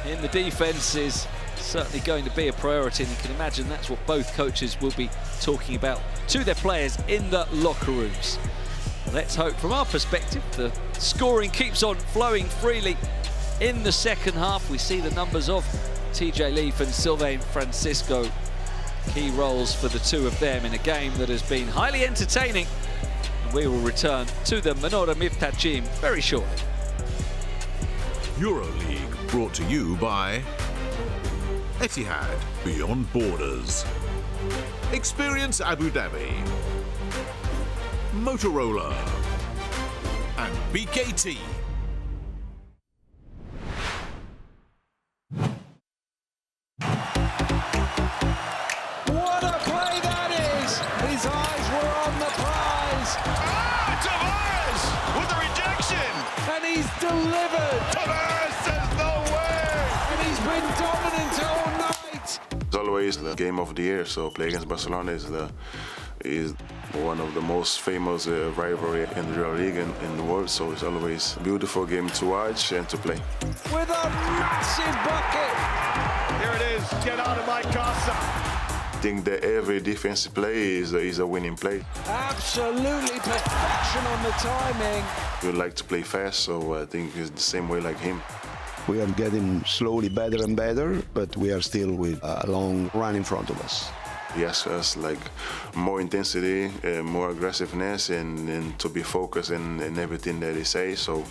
S1: in the defense is certainly going to be a priority, and you can imagine that's what both coaches will be talking about to their players in the locker rooms. Let's hope from our perspective the scoring keeps on flowing freely in the second half. We see the numbers of TJ Leaf and Sylvain Francisco. Key roles for the two of them in a game that has been highly entertaining. We will return to the Menorah Mivtachim very shortly.
S9: EuroLeague brought to you by Etihad Beyond Borders, Experience Abu Dhabi, Motorola, and BKT.
S10: What a play that is! His eyes were on the prize.
S5: Tavares with a rejection.
S10: And he's delivered.
S5: Tavares says no way.
S10: And he's been dominant all night.
S11: It's always the game of the year, so play against Barcelona is one of the most famous rivalry in the EuroLeague in the world, so it's always a beautiful game to watch and to play.
S10: With a massive bucket.
S5: Here it is. Get out of my casa.
S11: I think that every defensive play is a winning play.
S10: Absolutely perfection on the timing.
S11: We like to play fast, so I think it's the same way like him.
S12: We are getting slowly better and better, but we are still with a long run in front of us.
S11: He asks us like more intensity, more aggressiveness, and to be focused in everything that he says. So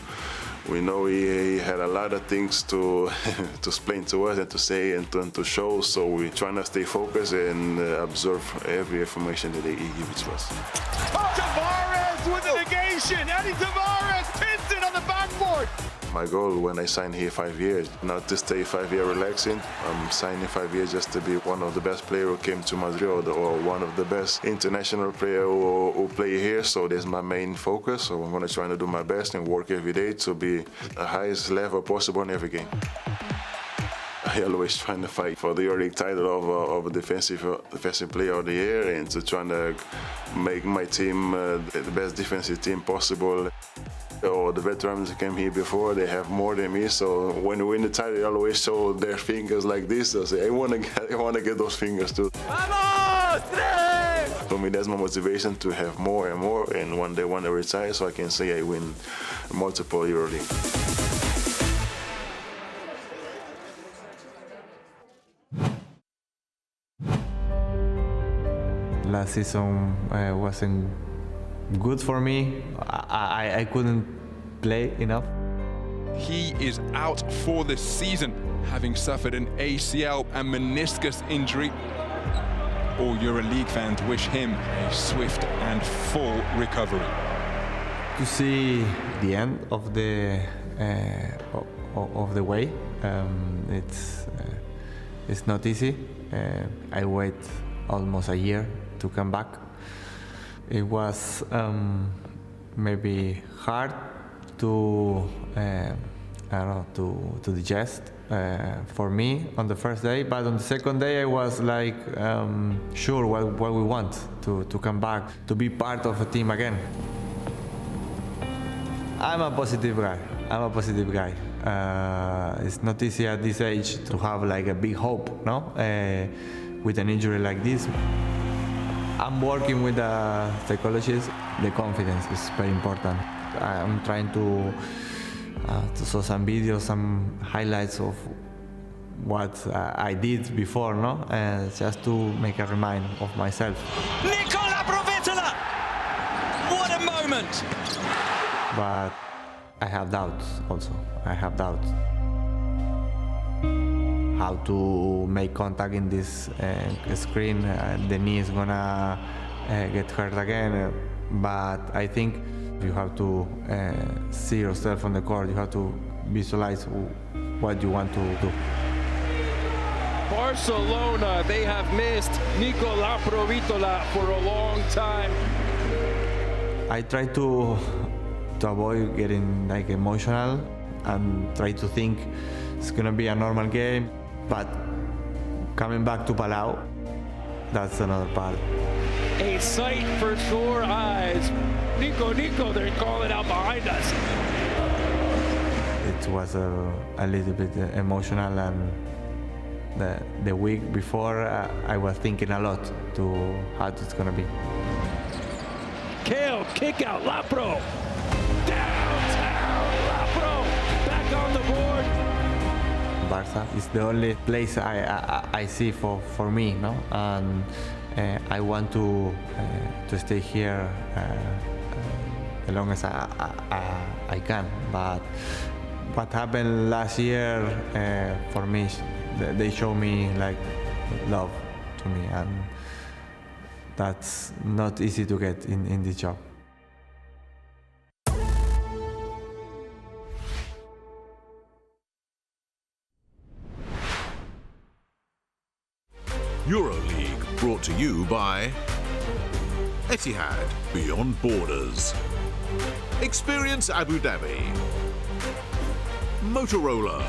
S11: we know he had a lot of things to to explain to us and to say and to show. So we're trying to stay focused and absorb every information that he gives to us.
S5: Tavares with the negation. Eddie Tavares pins it on the backboard.
S11: My goal when I signed here 5 years, not to stay 5 years relaxing. I'm signing 5 years just to be one of the best players who came to Madrid or one of the best international players who play here. So that's my main focus. So I'm going to try to do my best and work every day to be the highest level possible in every game. I always trying to fight for the EuroLeague title of defensive player of the year and to try to make my team the best defensive team possible. Or the veterans that came here before, they have more than me. So when we win the title, they always show their fingers like this. They say, I want to get those fingers too. For me, that's my motivation to have more and more. And one day, when I retire, so I can say I win multiple EuroLeague.
S13: Last season wasn't good for me. I couldn't play enough.
S5: He is out for the season, having suffered an ACL and meniscus injury. All EuroLeague fans wish him a swift and full recovery.
S13: To see the end of the way, it's not easy. I wait almost a year to come back. It was maybe hard to to digest for me on the first day, but on the second day I was like sure what we want to come back, to be part of a team again. I'm a positive guy. It's not easy at this age to have like a big hope, no? With an injury like this. I'm working with a psychologist. The confidence is very important. I'm trying to show some videos, some highlights of what I did before, no? Just to make a remind of myself.
S1: Nicola Provitola! What a moment!
S13: But I have doubts also. I have doubts. How to make contact in this screen. The knee is gonna get hurt again. But I think you have to see yourself on the court. You have to visualize what you want to do.
S10: Barcelona, they have missed Nicola Provitola for a long time.
S13: I try to avoid getting like emotional and try to think it's gonna be a normal game. But coming back to Palau, that's another part.
S10: A sight for sore eyes. Nico, they're calling out behind us.
S13: It was a little bit emotional, and the week before I was thinking a lot to how it's gonna be.
S10: Kale, kick out, Lapro. Downtown, Lapro, back on the board.
S13: Barca is the only place I see for me, no? And I want to stay here as long as I can. But what happened last year for me, they show me like love to me, and that's not easy to get in this job.
S9: EuroLeague brought to you by Etihad Beyond Borders. Experience Abu Dhabi. Motorola.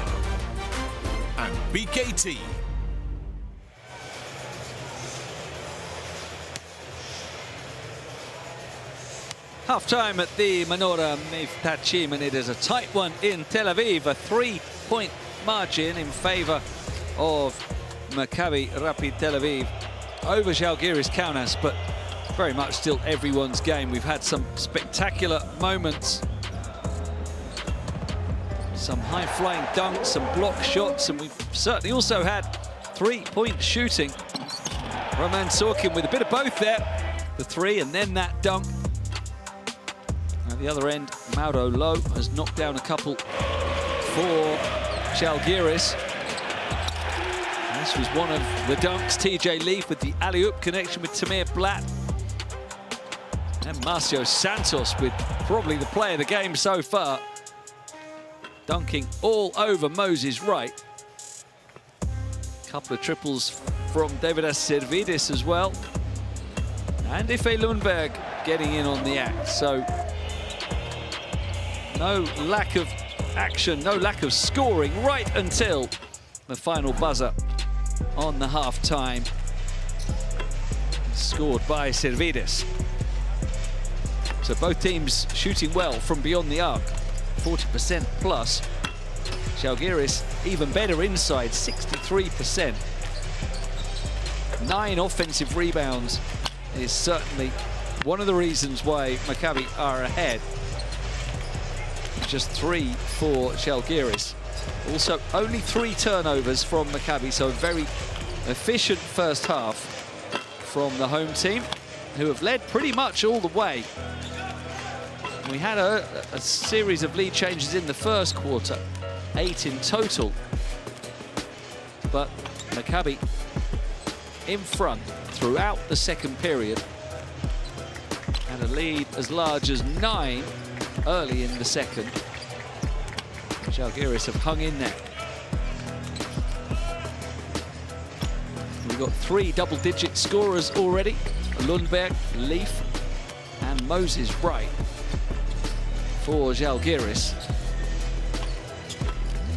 S9: And BKT.
S1: Half-time at the Menorah Meftachim, and it is a tight one in Tel Aviv. A 3-point margin in favour of Maccabi Rapyd Tel Aviv over Z'Algiris Kaunas, but very much still everyone's game. We've had some spectacular moments, some high-flying dunks, some block shots, and we've certainly also had three-point shooting. Roman Sorkin with a bit of both there, the three and then that dunk. At the other end, Mauro Lowe has knocked down a couple for Z'Algiris. This was one of the dunks. TJ Leaf with the alley-oop connection with Tamir Blatt. And Marcio Santos with probably the play of the game so far. Dunking all over Moses Wright. Couple of triples from Davidas Servidis as well. And Ife Lundberg getting in on the act. So no lack of action, no lack of scoring right until the final buzzer on the half-time. Scored by Servidis. So both teams shooting well from beyond the arc, 40% plus. Z'algiris even better inside, 63%. 9 offensive rebounds is certainly one of the reasons why Maccabi are ahead. Just 3 for Z'algiris. Also, only 3 turnovers from Maccabi, so a very efficient first half from the home team, who have led pretty much all the way. We had a series of lead changes in the first quarter, 8 in total. But Maccabi in front throughout the second period, and a lead as large as 9 early in the second. Z'algiris have hung in there. We've got 3 double-digit scorers already: Lundberg, Leaf, and Moses Bright for Z'algiris.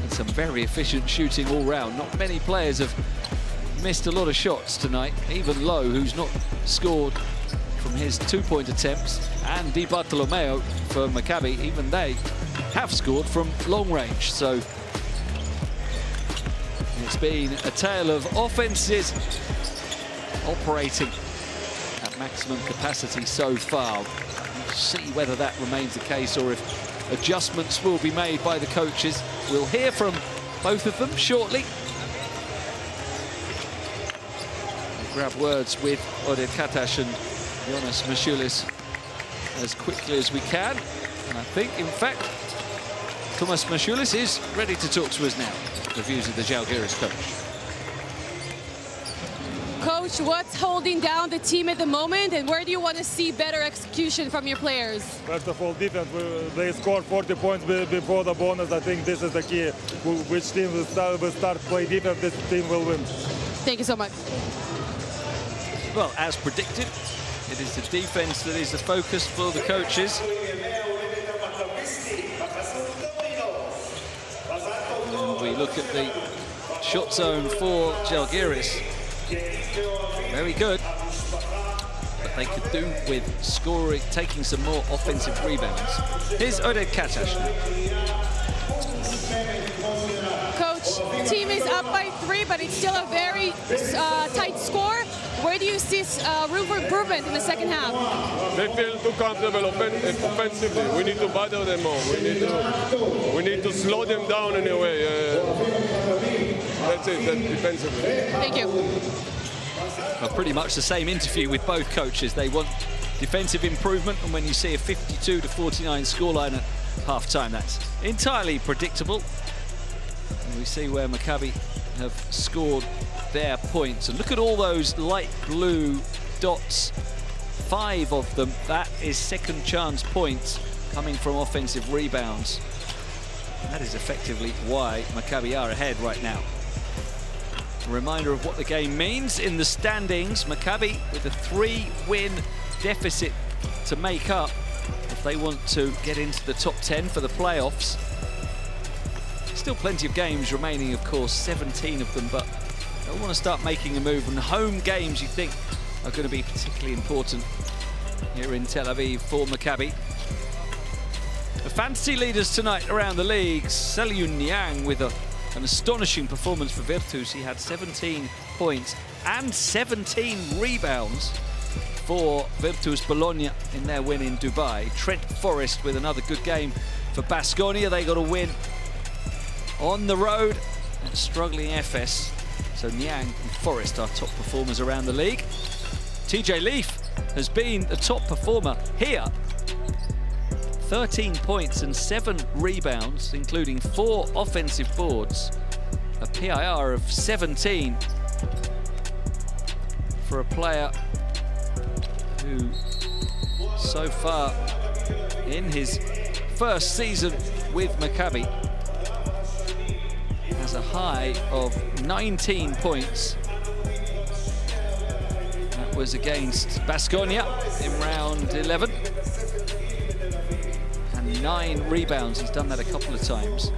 S1: And some very efficient shooting all round. Not many players have missed a lot of shots tonight. Even Lowe, who's not scored from his 2-point attempts, and Di Bartolomeo for Maccabi, even they have scored from long range. So it's been a tale of offenses operating at maximum capacity so far. We'll see whether that remains the case or if adjustments will be made by the coaches. We'll hear from both of them shortly. We'll grab words with Oded Katash and Jonas Mashulis as quickly as we can. And I think, in fact, Thomas Mashulis is ready to talk to us now. The views of the Z'algiris coach.
S6: Coach, what's holding down the team at the moment, and where do you want to see better execution from your players?
S14: First of all, defense. They scored 40 points before the bonus. I think this is the key. Which team will start play defense, this team will win.
S6: Thank you so much.
S1: Well, as predicted, it is the defense that is the focus for the coaches. And we look at the shot zone for Z'algiris. Very good, but they could do with scoring, taking some more offensive rebounds. Here's Oded Katash.
S6: Coach, team is up by 3, but it's still a very tight score. Where do you see room for improvement in the second half?
S3: They feel too comfortable offensively. We need to bother them more. We need to slow them down in a way. That's it, that's defensively.
S6: Thank you.
S1: Well, pretty much the same interview with both coaches. They want defensive improvement, and when you see a 52-49 scoreline at half-time, that's entirely predictable. And we see where Maccabi have scored their points. And look at all those light blue dots. 5 of them. That is second chance points coming from offensive rebounds. That is effectively why Maccabi are ahead right now. A reminder of what the game means in the standings. Maccabi with a 3-win deficit to make up if they want to get into the top 10 for the playoffs. Still plenty of games remaining, of course, 17 of them, but they'll want to start making a move. And home games, you think, are going to be particularly important here in Tel Aviv for Maccabi. The fantasy leaders tonight around the league, Selyun Niang with an astonishing performance for Virtus. He had 17 points and 17 rebounds for Virtus Bologna in their win in Dubai. Trent Forrest with another good game for Baskonia. They got a win on the road at struggling FS. So Niang and Forrest are top performers around the league. TJ Leaf has been the top performer here. 13 points and 7 rebounds, including 4 offensive boards. A PIR of 17 for a player who, so far in his first season with Maccabi, has a high of 19 points. That was against Baskonia in round 11. 9 rebounds, he's done that a couple of times.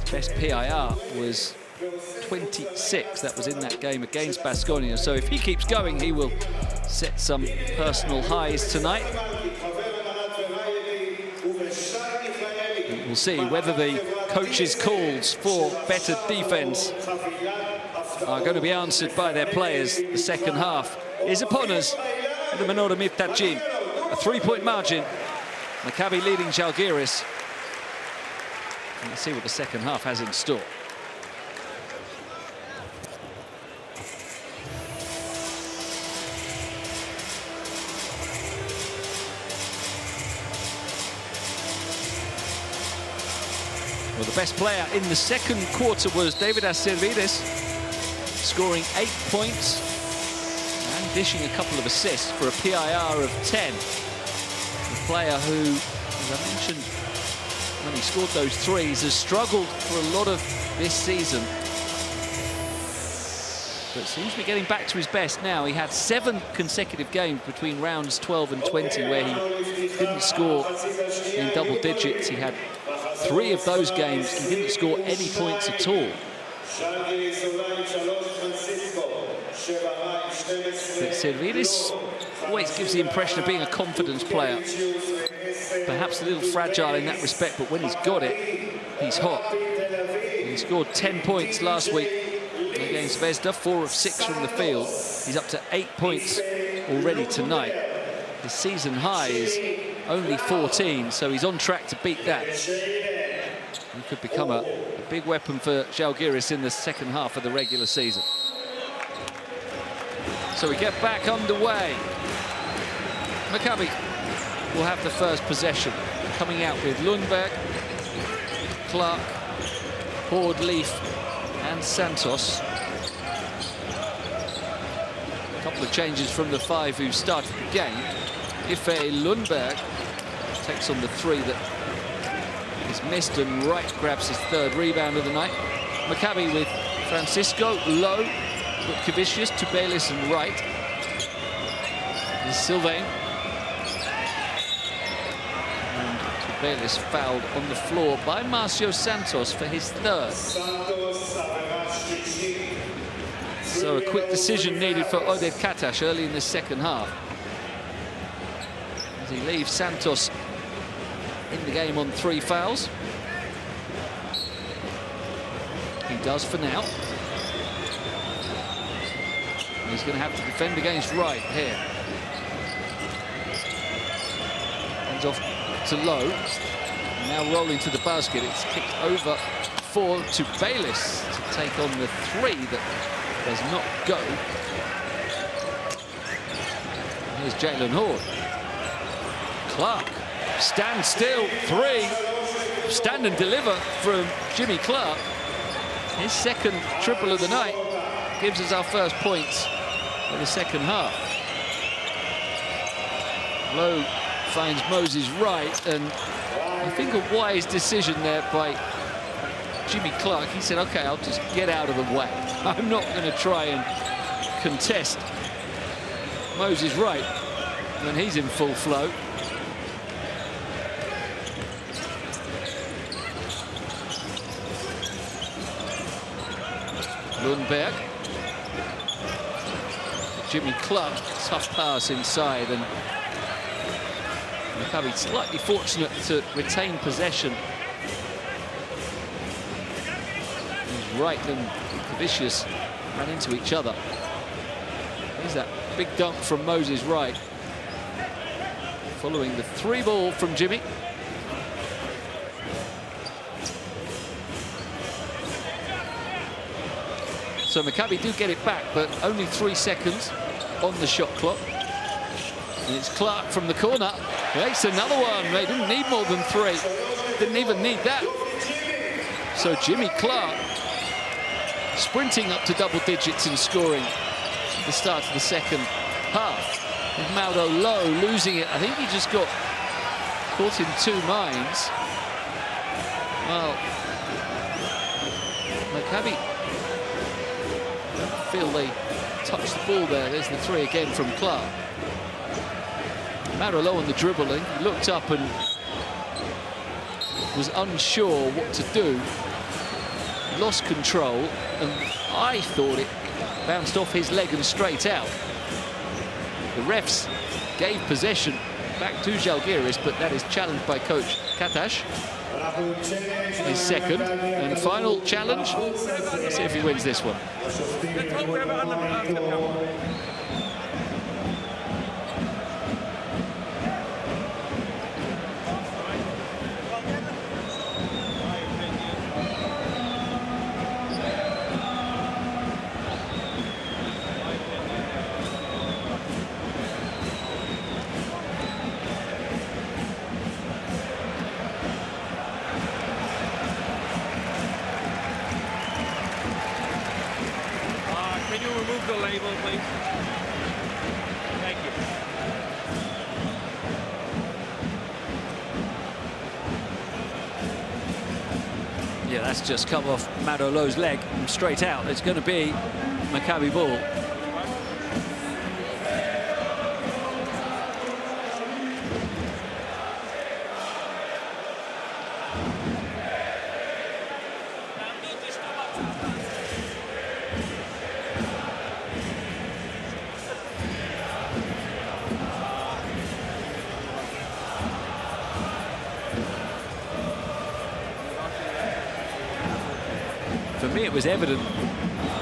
S1: His best PIR was 26, that was in that game against Baskonia. So if he keeps going, he will set some personal highs tonight. And we'll see whether the coach's calls for better defense are going to be answered by their players. The second half is upon us. The Menorah Miftajin, a 3-point margin. Maccabi leading Z'algiris. And let's see what the second half has in store. Well, the best player in the second quarter was David Z'algiris, scoring 8 points and dishing a couple of assists for a PIR of 10. The player who, as I mentioned, when he scored those threes, has struggled for a lot of this season, but seems to be getting back to his best now. He had 7 consecutive games between rounds 12 and 20 where he didn't score in double digits. He had 3 of those games he didn't score any points at all. But Z'algiris always gives the impression of being a confidence player. Perhaps a little fragile in that respect, but when he's got it, he's hot. He scored 10 points last week against Zvezda, 4 of 6 from the field. He's up to 8 points already tonight. His season high is only 14, so he's on track to beat that. He could become a big weapon for Z'algiris in the second half of the regular season. So we get back underway. Maccabi will have the first possession, coming out with Lundberg, Clark, Horde, Leaf and Santos. A couple of changes from the 5 who started the game. Ife Lundberg takes on the 3 that is missed, and Wright grabs his 3rd rebound of the night. Maccabi with Francisco, Lowe, Kavicius, Tubelis and Wright. This is Sylvain. And Tubelis fouled on the floor by Marcio Santos for his 3rd. So a quick decision needed for Oded Katash early in the second half, as he leaves Santos in the game on 3 fouls. He does for now. He's going to have to defend against Wright here. Hands off to Lowe. Now rolling to the basket. It's kicked over for Tubelis to take on the 3 that does not go. Here's Jalen Horde. Clark, stand still, 3. Stand and deliver from Jimmy Clark. His 2nd triple of the night gives us our first points for the second half. Lowe finds Moses Wright, and I think a wise decision there by Jimmy Clark. He said, okay, I'll just get out of the way. I'm not going to try and contest Moses Wright when he's in full flow. Lundberg. Jimmy Clark, tough pass inside, and Maccabi slightly fortunate to retain possession. Wright and Kavicius ran into each other. There's that big dunk from Moses Wright, following the 3 ball from Jimmy. So Maccabi do get it back, but only 3 seconds on the shot clock. And it's Clark from the corner. Makes another one. They didn't need more than 3. Didn't even need that. So Jimmy Clark sprinting up to double digits in scoring at the start of the second half. With Maldo Lowe losing it. I think he just got caught in 2 minds. Well, Maccabi feel they touched the ball there. There's the 3 again from Clark. Maldo Lowe on the dribbling. He looked up and was unsure what to do. Lost control, and I thought it bounced off his leg and straight out. The refs gave possession back to Z'Algiris, but that is challenged by coach Katash. His second and final challenge. Let's see if he wins this one. Yeah, that's just come off Madolo's leg and straight out. It's going to be Maccabi ball. For me, it was evident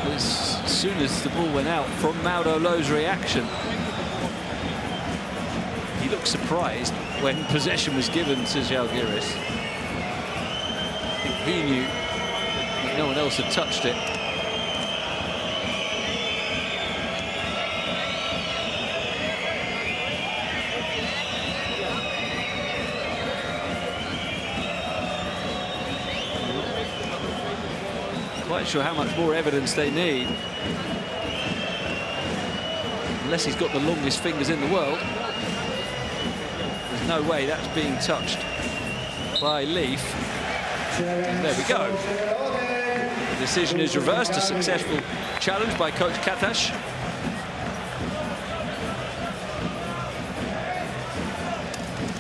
S1: as soon as the ball went out from Madolo's reaction. He looked surprised when possession was given to Z'Algiris. I think he knew that no one else had touched it. Quite sure how much more evidence they need. Unless he's got the longest fingers in the world. There's no way that's being touched by Leaf. And there we go. The decision is reversed. A successful challenge by coach Katash.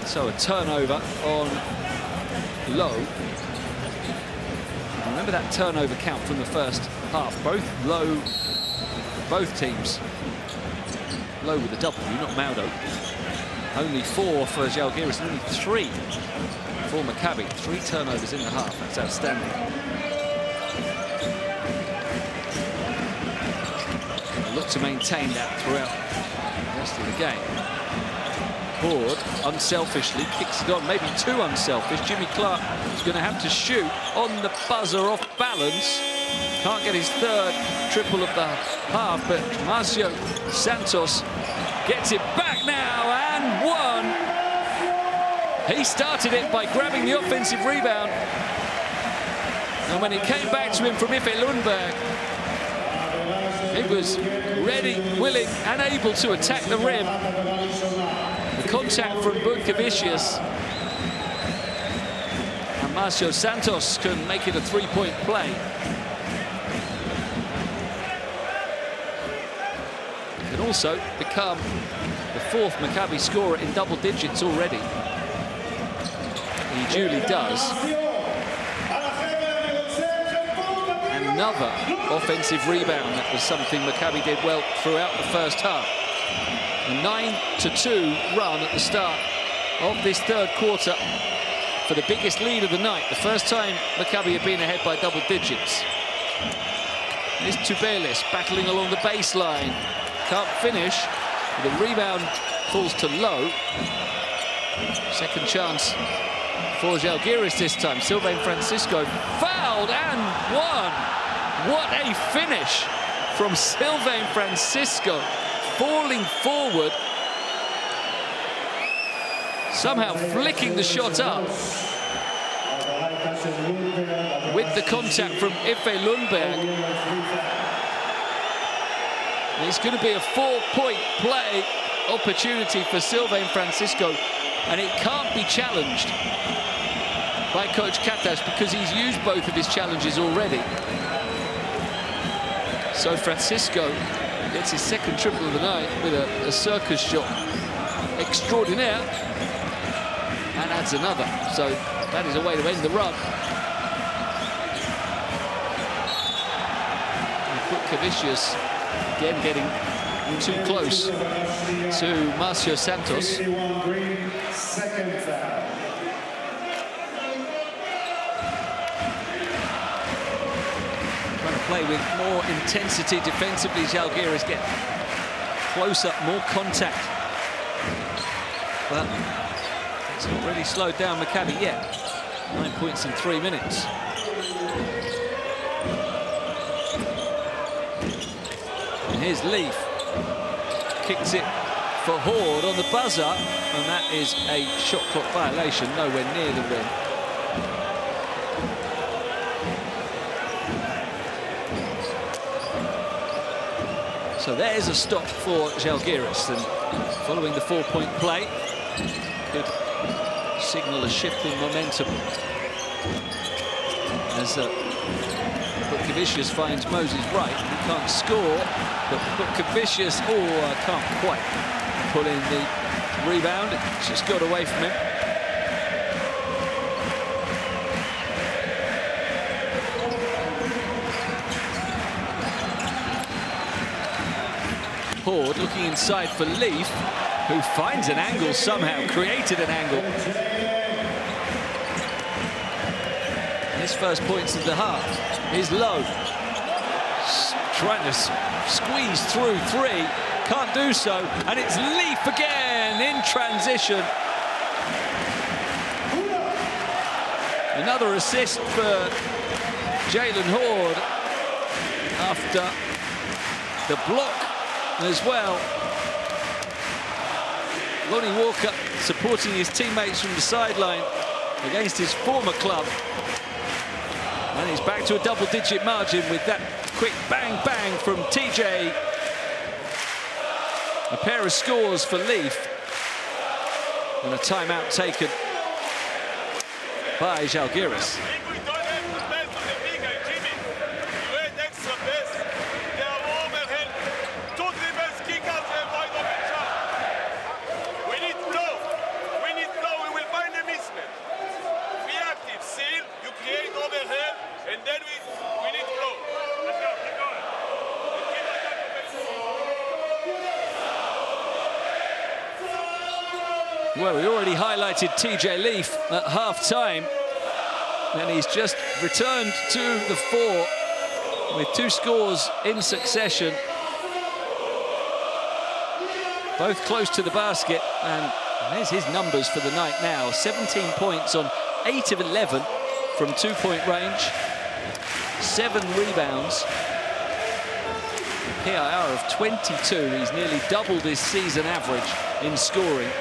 S1: So a turnover on Low. Remember that turnover count from the first half. Both teams. Low with a W, not Maudo. Only 4 for Z'Algiris and only 3 for Maccabi. 3 turnovers in the half. That's outstanding. They look to maintain that throughout the rest of the game. Board unselfishly kicks it on, maybe too unselfish. Jimmy Clark is going to have to shoot on the buzzer off balance. Can't get his third triple of the half, but Marcio Santos gets it back now and one. He started it by grabbing the offensive rebound, and when it came back to him from Ife Lundberg, he was ready, willing and able to attack the rim. The contact from Bunkavicius, and Marcio Santos can make it a 3-point play. He can also become the 4th Maccabi scorer in double digits already. He duly does. And another offensive rebound. That was something Maccabi did well throughout the first half. A 9-2 run at the start of this third quarter for the biggest lead of the night. The first time Maccabi have been ahead by double digits. Here's Tubelis battling along the baseline. Can't finish. The rebound falls to Low. Second chance for Z'Algiris this time. Sylvain Francisco fouled and won. What a finish from Sylvain Francisco. Falling forward, somehow flicking the shot up with the contact from Ife Lundberg. And it's going to be a 4-point play opportunity for Sylvain Francisco, and it can't be challenged by coach Katash because he's used both of his challenges already. So Francisco gets his second triple of the night with a circus shot extraordinaire and adds another. So that is a way to end the run. And Bunkavicius again getting too close to Marcio Santos. Trying to play with more intensity defensively. Z'Algiris get closer, more contact. But it's not really slowed down Maccabi yet. 9 points in 3 minutes. And here's Leaf. Kicks it for Horde on the buzzer, and that is a shot clock violation, nowhere near the rim. So there's a stop for Z'Algiris, and following the 4-point play, could signal a shift in momentum as Butkevicius finds Moses right. He can't score, but Butkevicius, can't quite pull in the rebound. It's just got away from him. Horde looking inside for Leaf, who finds an angle somehow, created an angle. His first points of the half is low. Trying to squeeze through three, can't do so, and it's Leaf again in transition. Another assist for Jalen Horde after the block as well. Lonnie Walker supporting his teammates from the sideline against his former club. And he's back to a double-digit margin with that quick bang-bang from TJ. A pair of scores for Leaf. And a timeout taken by Z'Algiris. Well, we already highlighted TJ Leaf at half-time, and he's just returned to the fore with 2 scores in succession, both close to the basket, and there's his numbers for the night now. 17 points on 8 of 11 from 2-point range, 7 rebounds, PIR of 22. He's nearly doubled his season average in scoring.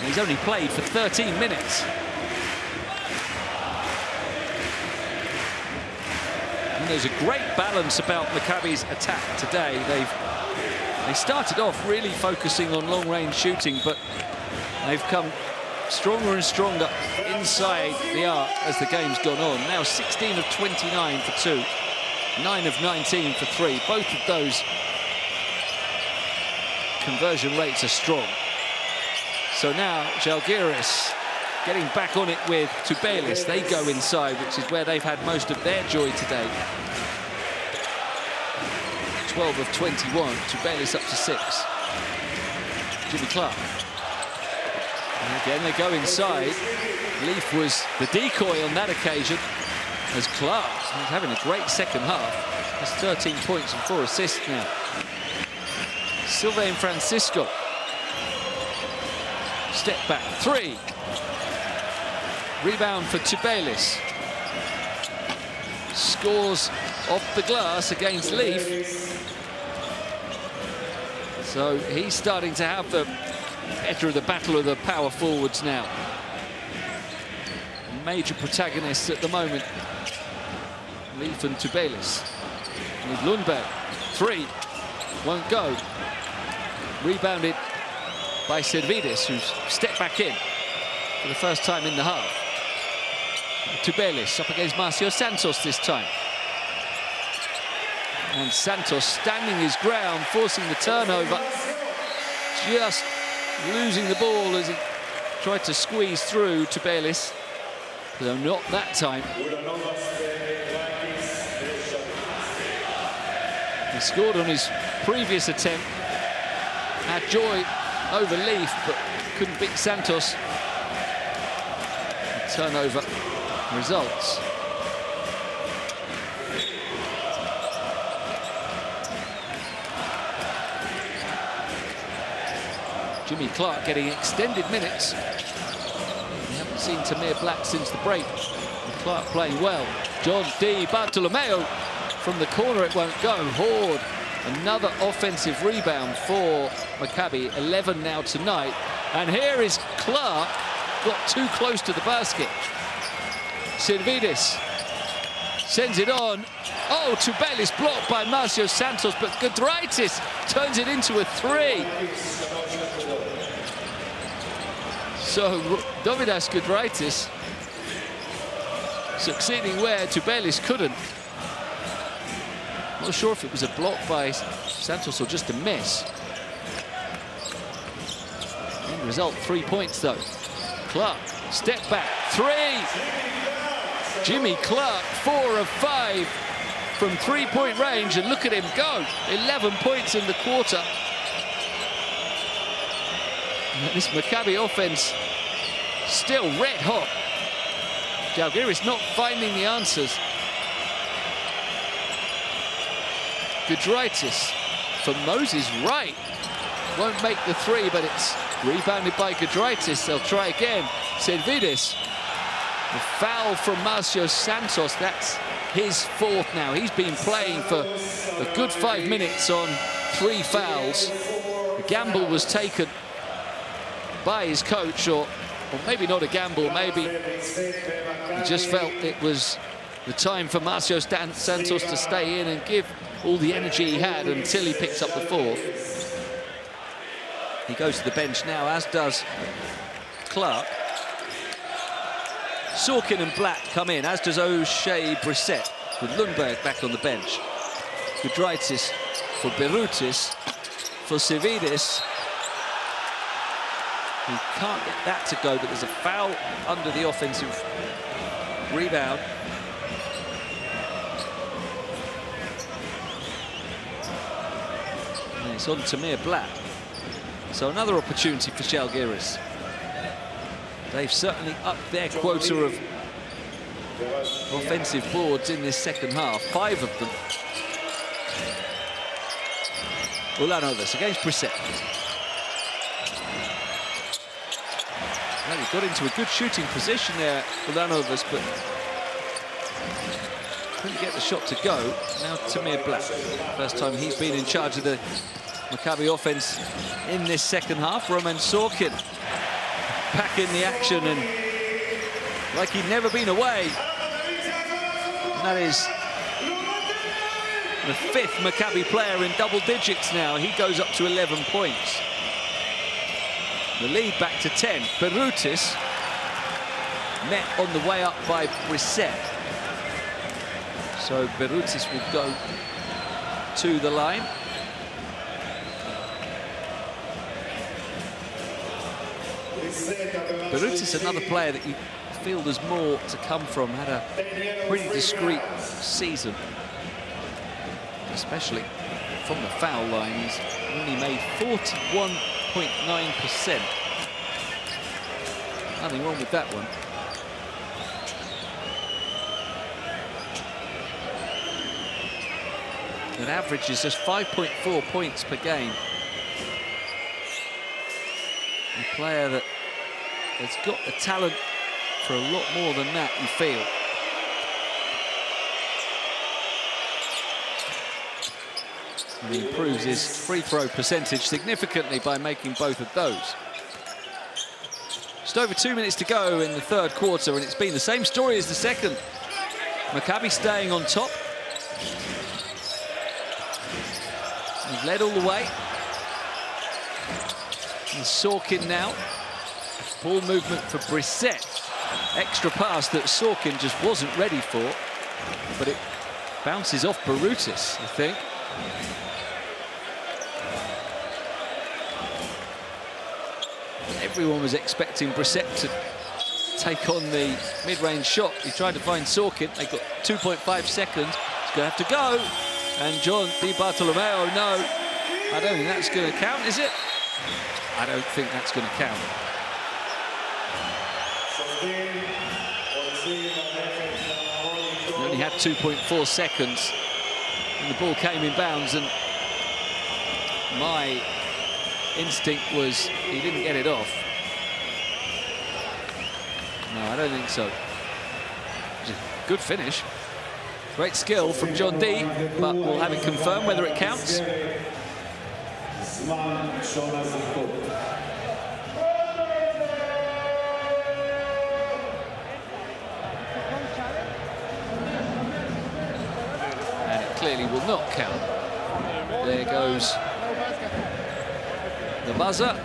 S1: He's only played for 13 minutes. And there's a great balance about Maccabi's attack today. They started off really focusing on long-range shooting, but they've come stronger and stronger inside the arc as the game's gone on. Now 16 of 29 for 2, 9 of 19 for 3. Both of those conversion rates are strong. So now Z'Algiris getting back on it with Tubelis. They go inside, which is where they've had most of their joy today. 12 of 21. Tubelis up to 6. Jimmy Clark. And again, they go inside. Leaf was the decoy on that occasion, as Clark is having a great second half. Has 13 points and 4 assists now. Sylvain Francisco. Step back, 3. Rebound for Tubelis. Scores off the glass against Leaf. So he's starting to have the better of the battle of the power forwards now. Major protagonists at the moment. Leaf and Tubelis. With Lundberg, 3. Won't go. Rebounded by Servidis, who's stepped back in for the first time in the half. Tubelis up against Marcio Santos this time. And Santos standing his ground, forcing the turnover. Just losing the ball as he tried to squeeze through Tubelis. Though not that time. He scored on his previous attempt had joy over Leaf, but couldn't beat Santos. The turnover results. Jimmy Clark getting extended minutes. We haven't seen Tamir Black since the break. And Clark playing well. John Di Bartolomeo from the corner, it won't go. Horde, another offensive rebound for Maccabi. 11 now tonight. And here is Clark, got too close to the basket. Servidis sends it on. Oh, Tubelis blocked by Marcio Santos, but Giedraitis turns it into a 3. So Dovidas Giedraitis succeeding where Tubelis couldn't. Not sure if it was a block by Santos or just a miss. End result, 3 points though. Clark, step back, 3. Jimmy Clark, 4 of 5 from three-point range, and look at him go. 11 points in the quarter. And this Maccabi offense still red hot. Z'algiris not finding the answers. Giedraitis for Moses Wright. Won't make the 3, but it's rebounded by Giedraitis. They'll try again. Servidis. The foul from Marcio Santos. That's his 4th now. He's been playing for a good 5 minutes on 3 fouls. The gamble was taken by his coach, or maybe not a gamble, maybe he just felt it was the time for Marcio Santos to stay in and give all the energy he had until he picks up the 4th. He goes to the bench now, as does Clark. Sorkin and Black come in, as does O'Shea Brissett, with Lundberg back on the bench. Giedraitis for Berutis, for Servidis. He can't get that to go, but there's a foul under the offensive rebound. And it's on Tamir Black. So another opportunity for Z'algiris. They've certainly upped their quota of offensive boards in this second half. 5 of them. Ulanovas against Brissett. Well, he got into a good shooting position there, Ulanovas, but couldn't get the shot to go. Now Tamir Black. First time he's been in charge of the Maccabi offense in this second half. Roman Sorkin back in the action, and like he'd never been away. And that is the 5th Maccabi player in double digits now. He goes up to 11 points. The lead back to 10. Berutis met on the way up by Brissett. So Berutis will go to the line. Berutis, another player that you feel there's more to come from. Had a pretty discreet season, especially from the foul line. He's only made 41.9%. Nothing wrong with that one. An average is just 5.4 points per game. A player that has got the talent for a lot more than that, you feel. And he improves his free throw percentage significantly by making both of those. Just over 2 minutes to go in the third quarter, and it's been the same story as the second. Maccabi staying on top. He's led all the way. And Sorkin now. Ball movement for Brissett. Extra pass that Sorkin just wasn't ready for, but it bounces off Berutis, I think. Everyone was expecting Brissett to take on the mid-range shot. He tried to find Sorkin. They got 2.5 seconds. He's going to have to go. And John Di Bartolomeo, no, I don't think that's going to count, is it? I don't think that's going to count. He only had 2.4 seconds and the ball came in bounds, and my instinct was he didn't get it off. No, I don't think so. It was a good finish. Great skill from John D, but we'll have it confirmed whether it counts. And it clearly will not count. There goes the buzzer.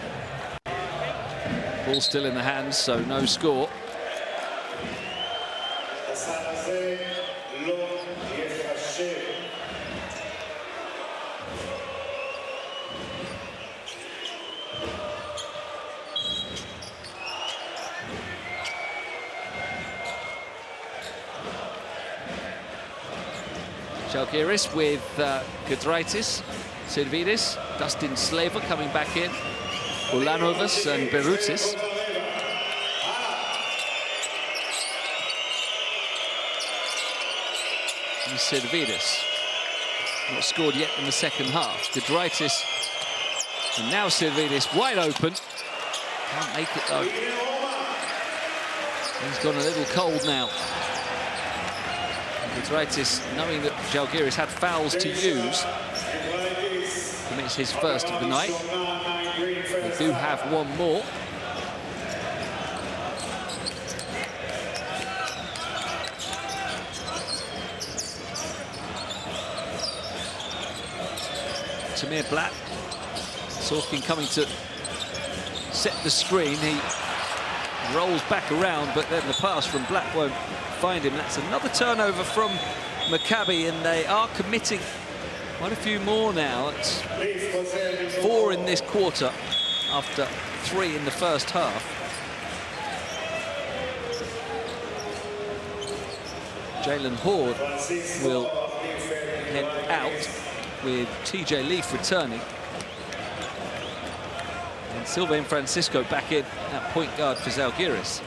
S1: Ball still in the hands, so no score. Z'Algiris with Giedraitis, Servidis, Dustin Slaver coming back in, Ulanovas and Berutis. And Servidis, not scored yet in the second half. Giedraitis, and now Servidis wide open. Can't make it though. He's gone a little cold now. Giedraitis, knowing that Z'Algiris had fouls to use, commits his first of the night. They do have one more. Tamir Blatt, Sorkin coming to set the screen. He rolls back around, but then the pass from Blatt won't find him. That's another turnover from Maccabi, and they are committing quite a few more now. It's 4 in this quarter after 3 in the first half. Jalen Horde will head out with TJ Leaf returning. And Sylvain Francisco back in at point guard for Z'Algiris.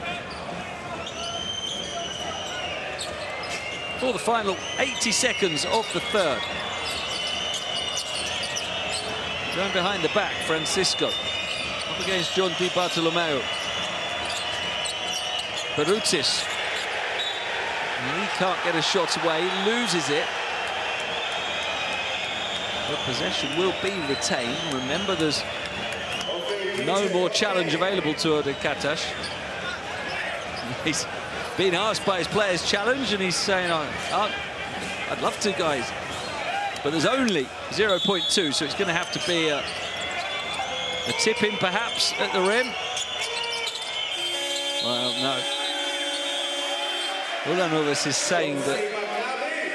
S1: For the final 80 seconds of the third. Going behind the back, Francisco. Up against John Di Bartolomeo. Berutis. He can't get a shot away, he loses it. But possession will be retained. Remember, there's no more challenge available to Oded Katash. He's been asked by his players challenge, and he's saying, I'd love to, guys. But there's only 0.2, so it's going to have to be a tip-in, perhaps, at the rim. Well, no. Ulanovas is saying that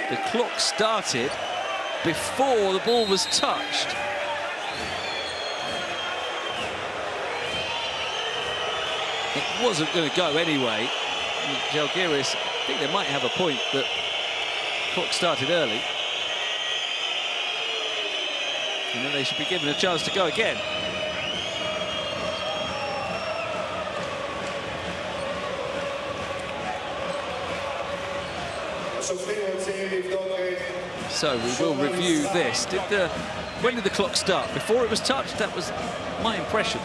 S1: the clock started before the ball was touched. It wasn't going to go anyway. Z'Algiris, I think they might have a point that the clock started early. And then they should be given a chance to go again. So we will review this. When did the clock start? Before it was touched? That was my impression.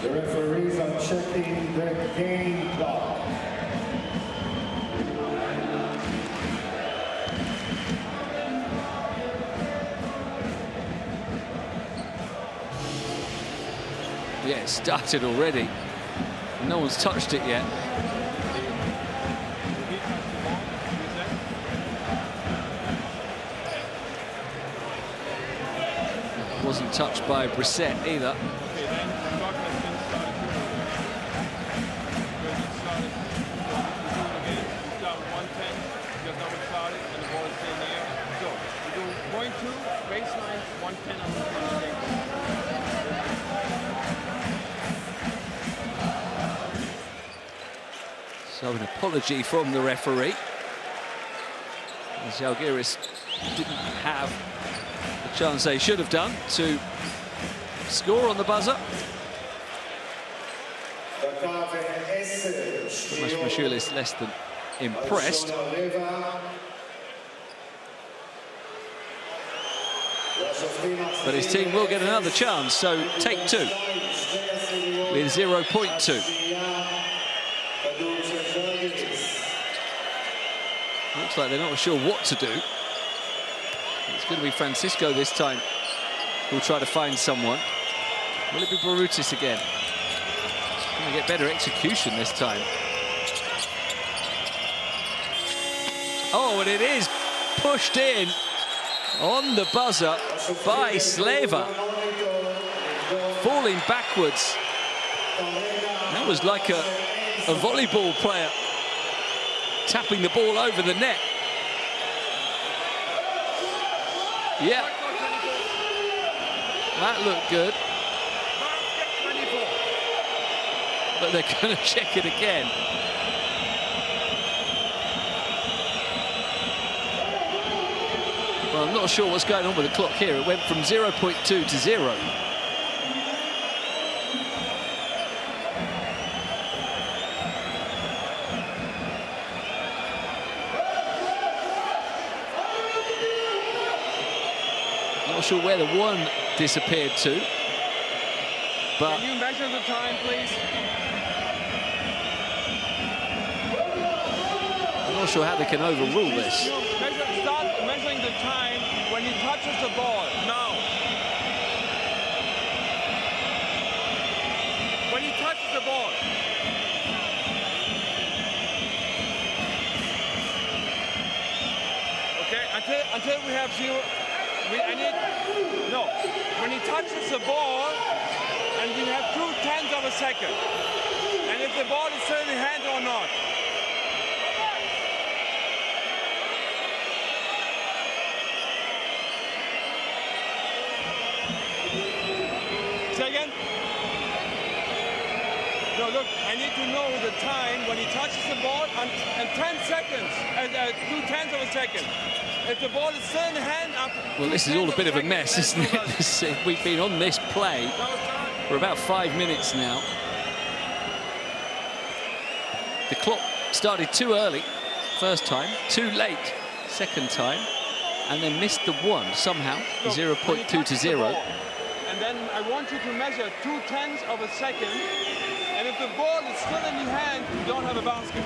S15: The referees are checking the game clock.
S1: Yeah, it started already. No one's touched it yet. It wasn't touched by Brissett either. So an apology from the referee. Z'Algiris didn't have the chance they should have done to score on the buzzer. Mashulis less than impressed. But his team will get another chance, so take two with 0.2. Looks like they're not sure what to do. It's going to be Francisco this time who'll try to find someone. Will it be Barutis again? Going to get better execution this time. Oh, and it is pushed in on the buzzer by Sleva. Falling backwards. That was like a volleyball player tapping the ball over the net. Yeah. That looked good. But they're going to check it again. Well, I'm not sure what's going on with the clock here. It went from 0.2 to 0. Not sure where the one disappeared to. But
S3: can you measure the time, please?
S1: I'm not sure how they can overrule this.
S3: Start measuring the time when he touches the ball. Now. When he touches the ball. Okay, until we have zero. No. When he touches the ball, and we have 0.2 of a second. And if the ball is still in hand or not. Say again? No, look, I need to know the time when he touches the ball and 10 seconds, 0.2 of a second. If the ball is still in hand up...
S1: Well, this is all a bit of a mess, isn't it? We've been on this play for about 5 minutes now. The clock started too early, first time, too late, second time, and then missed the one somehow, 0.2 to 0.
S3: And then I want you to measure 0.2 of a second, and if the ball is still in your hand, you don't have a basket.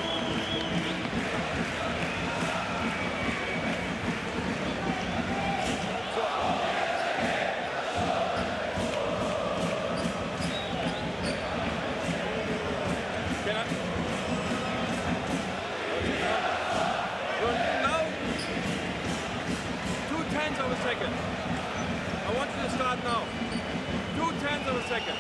S3: I want you to start now. 0.2 of a second.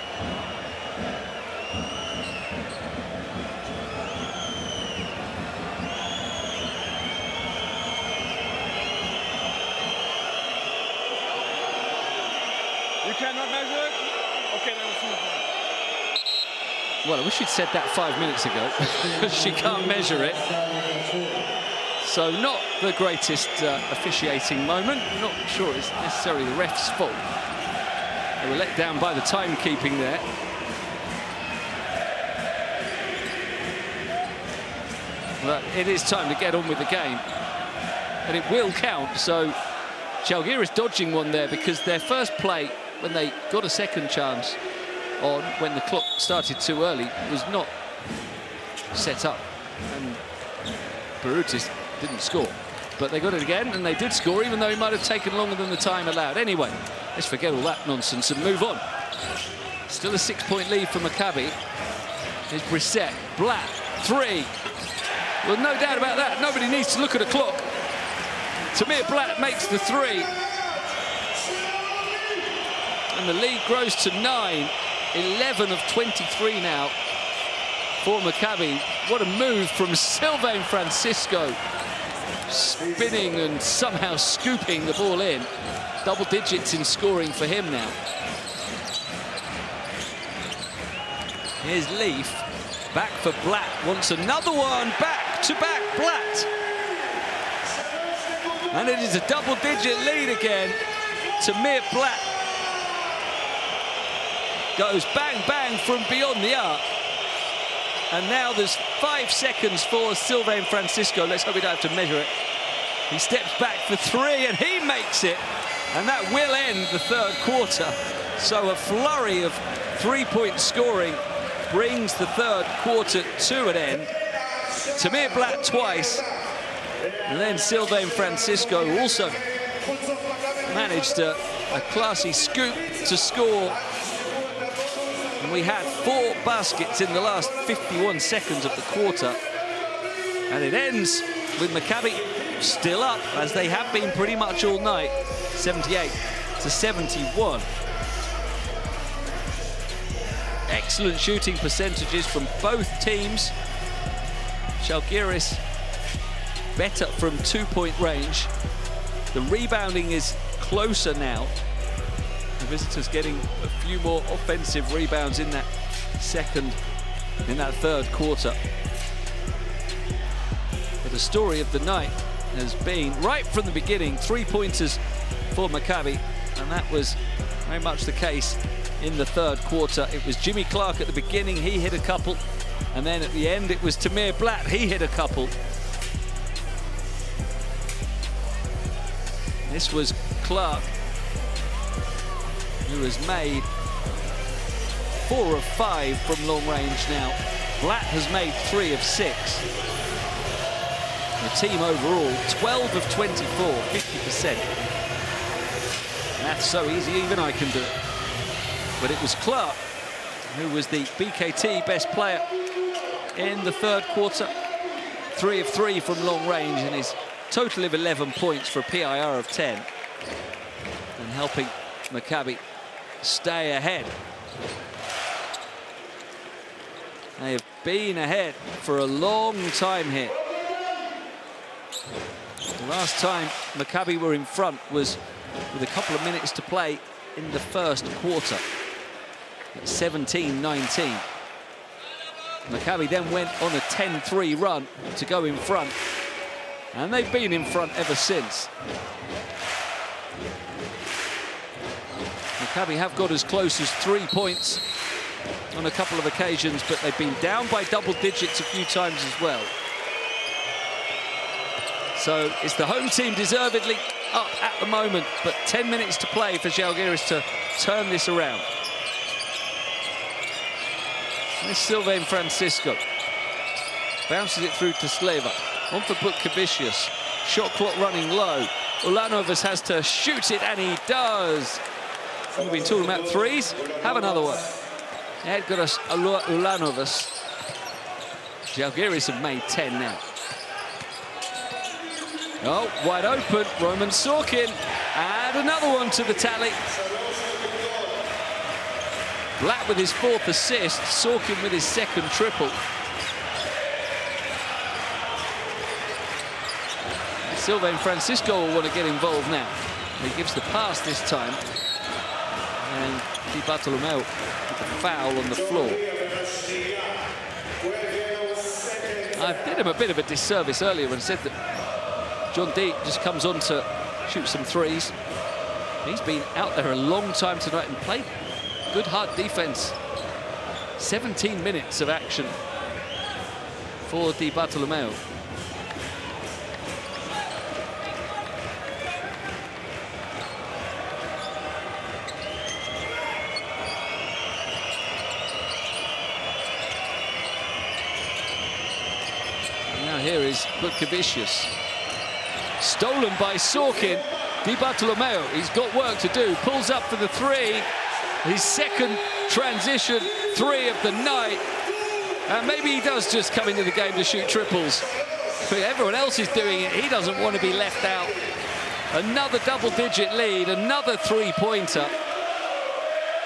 S3: You cannot measure it? Okay, then we'll see.
S1: Well, I wish she'd said that 5 minutes ago. She can't measure it. So not the greatest officiating moment. Not sure it's necessarily the ref's fault. They were let down by the timekeeping there. But it is time to get on with the game. And it will count. So Z'Algiris dodging one there because their first play, when they got a second chance on, when the clock started too early, was not set up. And Barutis didn't score, but they got it again, and they did score, even though he might have taken longer than the time allowed. Anyway, let's forget all that nonsense and move on. Still a 6-point lead for Maccabi. Here's Brissett, Blatt, 3. Well, no doubt about that. Nobody needs to look at a clock. Tamir Blatt makes the 3. And the lead grows to 9. 11 of 23 now for Maccabi. What a move from Sylvain Francisco. Spinning and somehow scooping the ball in. Double digits in scoring for him now. Here's Leaf Back for Blatt, wants another one, back-to-back Blatt. And it is a double-digit lead again. Tamir Blatt goes bang, bang from beyond the arc. And now there's 5 seconds for Sylvain Francisco. Let's hope we don't have to measure it. He steps back for 3 and he makes it. And that will end the third quarter. So a flurry of 3-point scoring brings the third quarter to an end. Tamir Blatt twice. And then Sylvain Francisco also managed a classy scoop to score. And we had 4 baskets in the last 51 seconds of the quarter. And it ends with Maccabi still up, as they have been pretty much all night, 78-71. Excellent shooting percentages from both teams. Z'algiris better from 2-point range. The rebounding is closer now. The visitors getting a few more offensive rebounds in that third quarter. But the story of the night has been, right from the beginning, 3-pointers for Maccabi, and that was very much the case in the third quarter. It was Jimmy Clark at the beginning, he hit a couple, and then at the end it was Tamir Blatt, he hit a couple. This was Clark, who has made 4 of 5 from long range now. Blatt has made 3 of 6. The team overall, 12 of 24, 50%. That's so easy, even I can do it. But it was Clark who was the BKT best player in the third quarter. 3 of 3 from long range, and his total of 11 points for a PIR of 10. And helping Maccabi stay ahead. They have been ahead for a long time here. The last time Maccabi were in front was with a couple of minutes to play in the first quarter. At 17-19. Maccabi then went on a 10-3 run to go in front. And they've been in front ever since. Maccabi have got as close as 3 points on a couple of occasions, but they've been down by double digits a few times as well. So it's the home team deservedly up at the moment, but 10 minutes to play for Z'algiris to turn this around. This Sylvain Francisco bounces it through to Sleva. On for Butkevicius. Shot clock running low. Ulanovas has to shoot it, and he does. We've been talking about threes. Have another one. Edgaras Ulanovas. Z'algiris have made 10 now. Oh, wide open. Roman Sorkin. And another one to the tally. Blatt with his 4th assist. Sorkin with his 2nd triple. Sylvain Francisco will want to get involved now. He gives the pass this time. And Di Bartolomeo with the foul on the floor. I did him a bit of a disservice earlier and said that John D just comes on to shoot some threes. He's been out there a long time tonight and played good hard defense. 17 minutes of action for Di Bartolomeo. Now here is Butkevicius. Stolen by Sorkin. Di Bartolomeo, he's got work to do. Pulls up for the 3. His 2nd transition 3 of the night. And maybe he does just come into the game to shoot triples. But everyone else is doing it. He doesn't want to be left out. Another double-digit lead, another 3-pointer.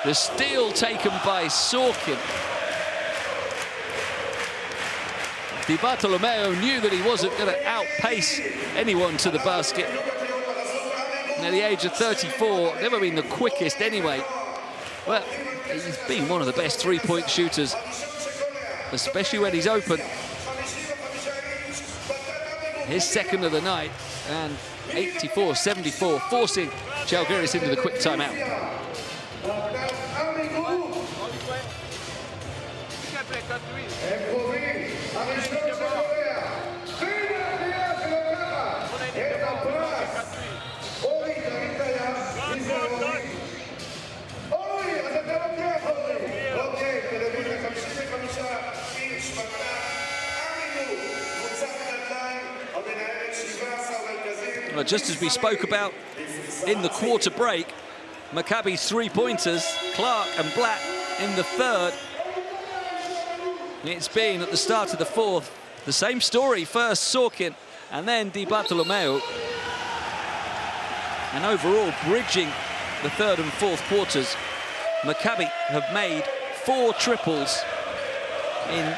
S1: The steal taken by Sorkin. Di Bartolomeo knew that he wasn't going to outpace anyone to the basket. At the age of 34, never been the quickest anyway. Well, he's been one of the best 3-point shooters especially when he's open. His second of the night, and 84-74, forcing Z'Algiris into the quick timeout. Well, just as we spoke about in the quarter break, Maccabi's three-pointers, Clark and Blatt in the third. It's been at the start of the fourth, the same story. First Sorkin and then Di Bartolomeo. And overall, bridging the third and fourth quarters, Maccabi have made 4 triples in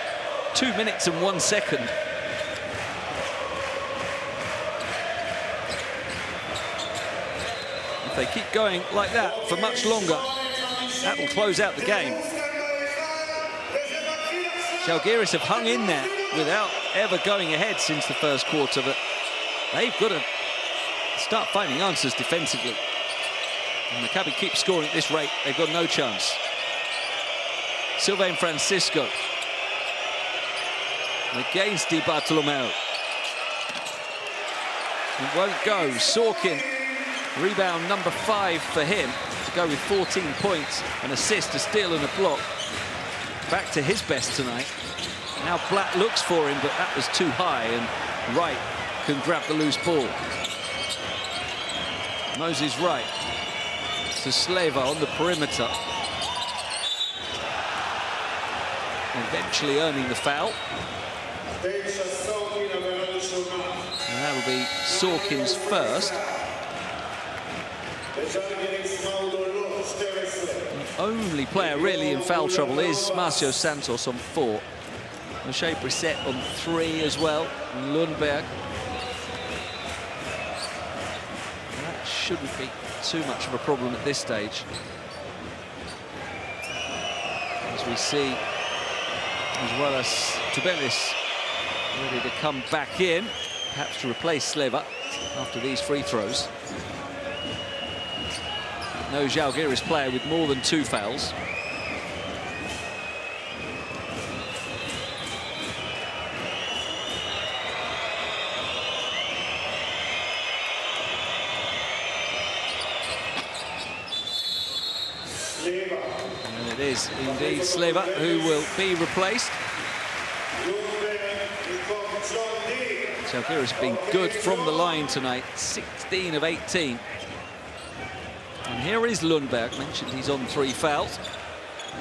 S1: 2 minutes and 1 second. If they keep going like that for much longer, that will close out the game. Z'Algiris have hung in there without ever going ahead since the first quarter, but they've got to start finding answers defensively. And Maccabi keep scoring at this rate, they've got no chance. Sylvain Francisco against Di Bartolomeo. It won't go. Sorkin, rebound number 5 for him, to go with 14 points, an assist, a steal and a block. Back to his best tonight. Now Blatt looks for him, but that was too high, and Wright can grab the loose ball. Moses Wright to Sleva on the perimeter. Eventually earning the foul. And that will be Sorkin's first. The only player really in foul trouble is Marcio Santos on 4. Moshe Brissett on 3 as well. Lundberg. That shouldn't be too much of a problem at this stage. As we see, as well as Tubelis ready to come back in, perhaps to replace Sleva after these free throws. No Z'Algiris player with more than 2 fouls. And it is indeed Sleva who will be replaced. Z'Algiris have been good from the line tonight, 16 of 18. And here is Lundberg, mentioned he's on 3 fouls.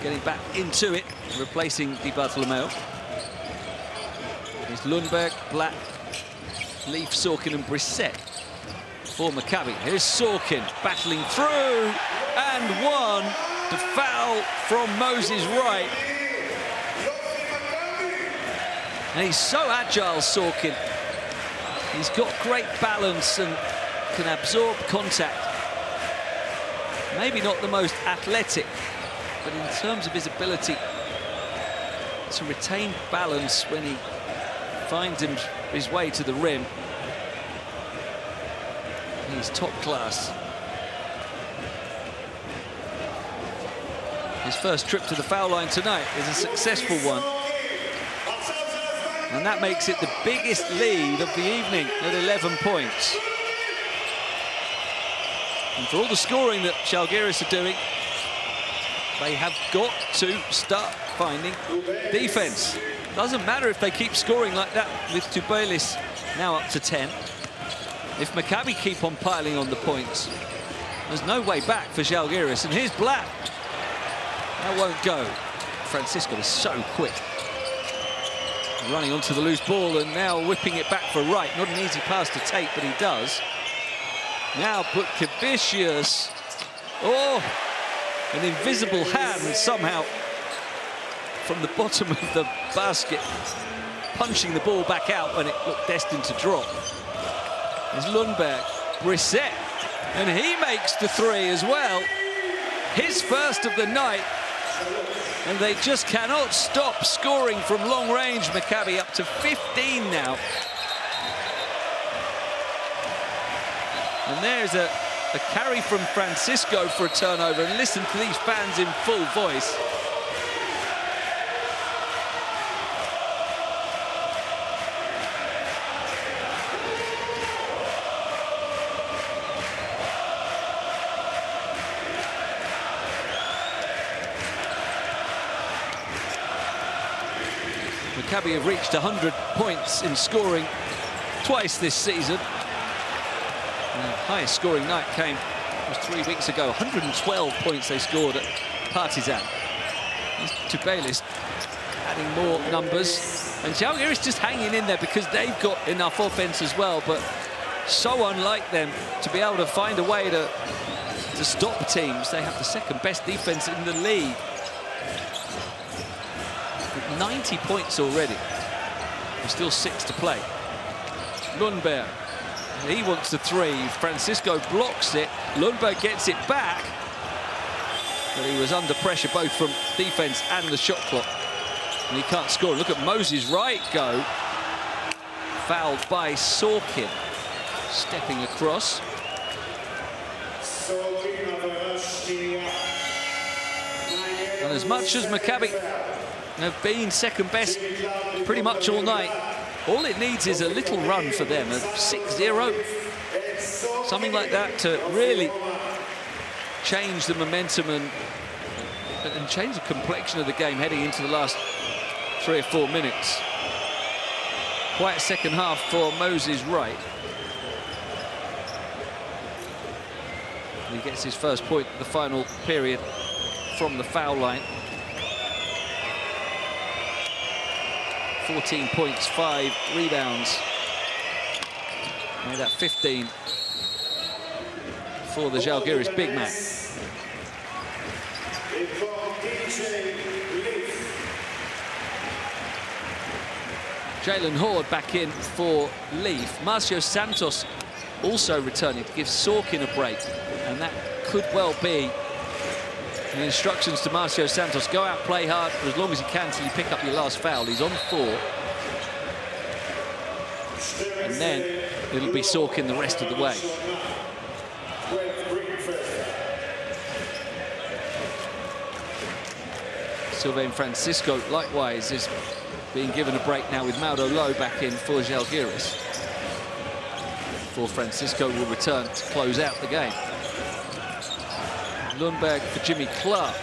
S1: Getting back into it, replacing Di Bartolomeo. Here's Lundberg, Blatt, Leaf, Sorkin and Brissett for Maccabi. Here's Sorkin battling through, and 1. The foul from Moses Wright. And he's so agile, Sorkin. He's got great balance and can absorb contact. Maybe not the most athletic, but in terms of his ability to retain balance when he finds his way to the rim, he's top class. His first trip to the foul line tonight is a successful one. And that makes it the biggest lead of the evening at 11 points. And for all the scoring that Z'Algiris are doing, they have got to start finding defense. Doesn't matter if they keep scoring like that with Tubelis now up to 10. If Maccabi keep on piling on the points, there's no way back for Z'Algiris. And here's Blatt. That won't go. Francisco is so quick. Running onto the loose ball and now whipping it back for Wright. Not an easy pass to take, but he does. Now Butkevicius. Oh, an invisible hand somehow from the bottom of the basket, punching the ball back out when it looked destined to drop. There's Lundberg, Brissett, and he makes the 3 as well. His first of the night, And they just cannot stop scoring from long range. Maccabi up to 15 now. And there's a carry from Francisco for a turnover. And listen to these fans in full voice. Maccabi have reached 100 points in scoring twice this season. The highest scoring night came was 3 weeks ago. 112 points they scored at Partizan. Tubelis adding more numbers. And Z'Algiris just hanging in there because they've got enough offense as well, but so unlike them to be able to find a way to stop teams. They have the second best defense in the league. 90 points already. There's still 6 to play. Lundberg, he wants the 3. Francisco blocks it. Lundberg gets it back. But he was under pressure both from defense and the shot clock. And he can't score. Look at Moses Wright go. Fouled by Sorkin. Stepping across. And as much as Maccabi have been second best pretty much all night, all it needs is a little run for them, a 6-0, something like that, to really change the momentum and change the complexion of the game heading into the last 3 or 4 minutes. Quiet second half for Moses Wright. He gets his first point of the final period from the foul line. 14 points, 5 rebounds. Made that 15 for the Z'Algiris big man. Jalen Horde back in for Leaf. Marcio Santos also returning to give Sorkin a break, and that could well be the instructions to Marcio Santos. Go out, play hard for as long as you can until you pick up your last foul. He's on 4. And then it'll be Sorkin the rest of the way. Sylvain Francisco, likewise, is being given a break now with Mauro Lowe back in for Z'Algiris. Before Francisco will return to close out the game. Lundberg for Jimmy Clark.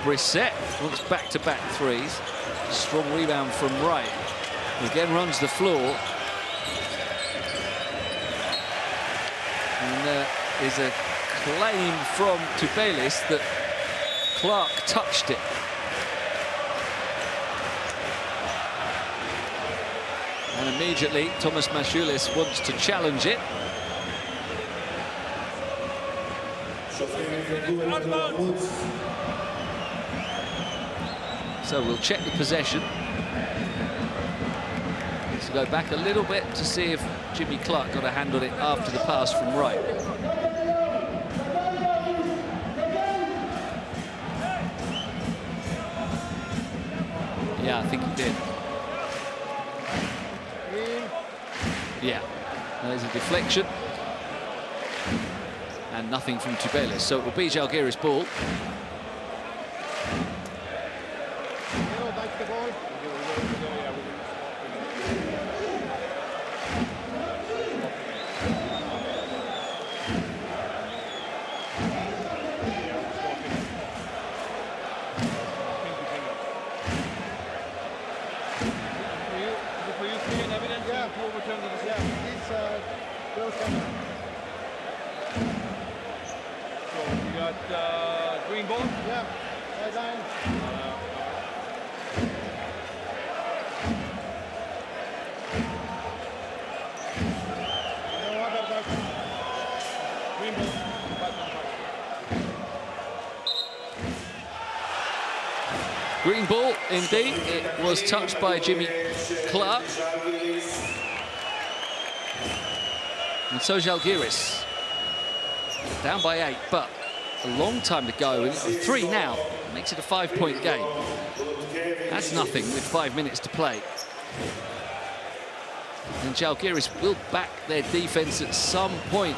S1: Brissett wants back-to-back 3s. Strong rebound from Wright. Again runs the floor. And there is a claim from Tubelis that Clark touched it. And immediately Thomas Mashulis wants to challenge it. So we'll check the possession. Let's go back a little bit to see if Jimmy Clark got a hand on it after the pass from Wright. Yeah, I think he did. Yeah, there's a deflection. And nothing from Tubelis, so it will be Z'Algiris ball.
S3: Green ball? Yeah, sideline. Green ball.
S1: Green ball, indeed. It was touched by Jimmy Clark. And so Z'Algiris down by 8, but a long time to go. And 3 now makes it a 5-point game. That's nothing with 5 minutes to play. And Z'Algiris will back their defense at some point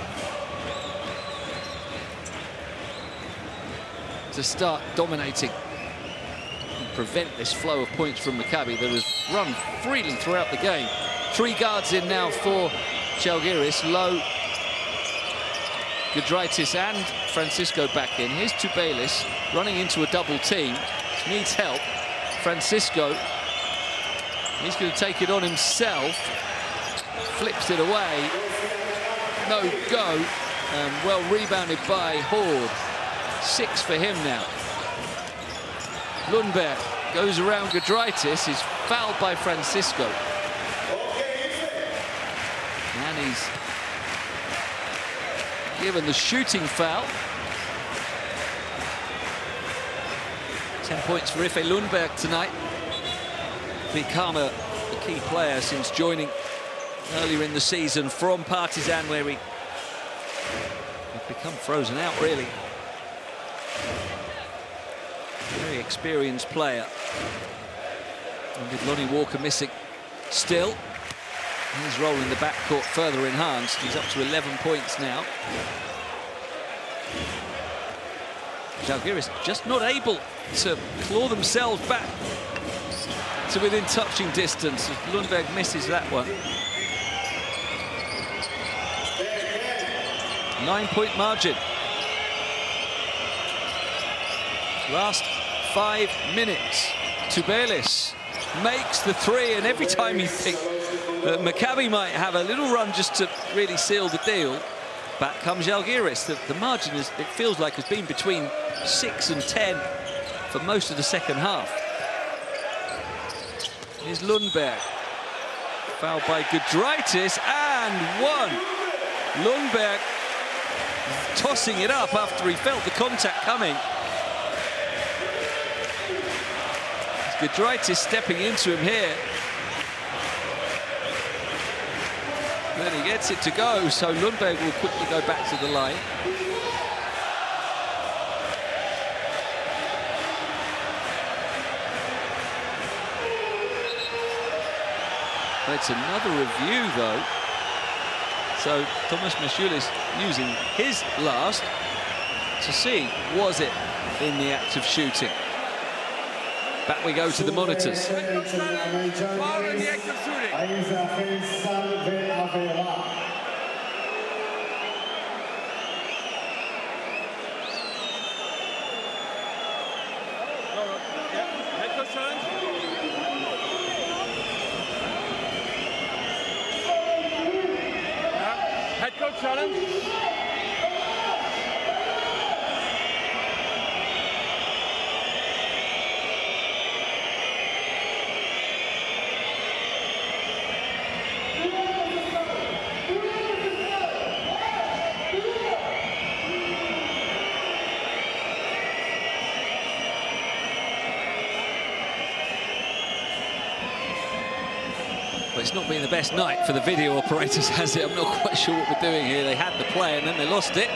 S1: to start dominating and prevent this flow of points from Maccabi that has run freely throughout the game. 3 guards in now for Z'Algiris. Low, Giedraitis and Francisco back in. Here's Tubelis running into a double team. Needs help. Francisco, he's going to take it on himself. Flips it away. No go. And well rebounded by Horde. 6 for him now. Lundberg goes around Giedraitis. He's fouled by Francisco. And he's given the shooting foul. 10 points for Ife Lundberg tonight. Become a key player since joining earlier in the season from Partizan, where he had become frozen out, really. Very experienced player. And with Lonnie Walker missing still, his role in the backcourt further enhanced. He's up to 11 points now. Z'Algiris just not able to claw themselves back to within touching distance. Lundberg misses that one. 9-point margin. Last 5 minutes. Tubelis makes the 3, and every time you think that Maccabi might have a little run just to really seal the deal, back comes Z'Algiris. The margin, is, it feels like, has been between 6 and 10 for most of the second half. Here's Lundberg. Fouled by Giedraitis, and 1. Lundberg tossing it up after he felt the contact coming. Giedraitis stepping into him here. Then he gets it to go, so Lundberg will quickly go back to the line. It's another review, though. So Thomas Mashulis using his last to see, was it in the act of shooting? Back we go to the monitors.
S3: Foul in the act of shooting. Head coach challenge. Head coach challenge.
S1: It's not been the best night for the video operators, has it? I'm not quite sure what we're doing here. They had the play and then they lost it.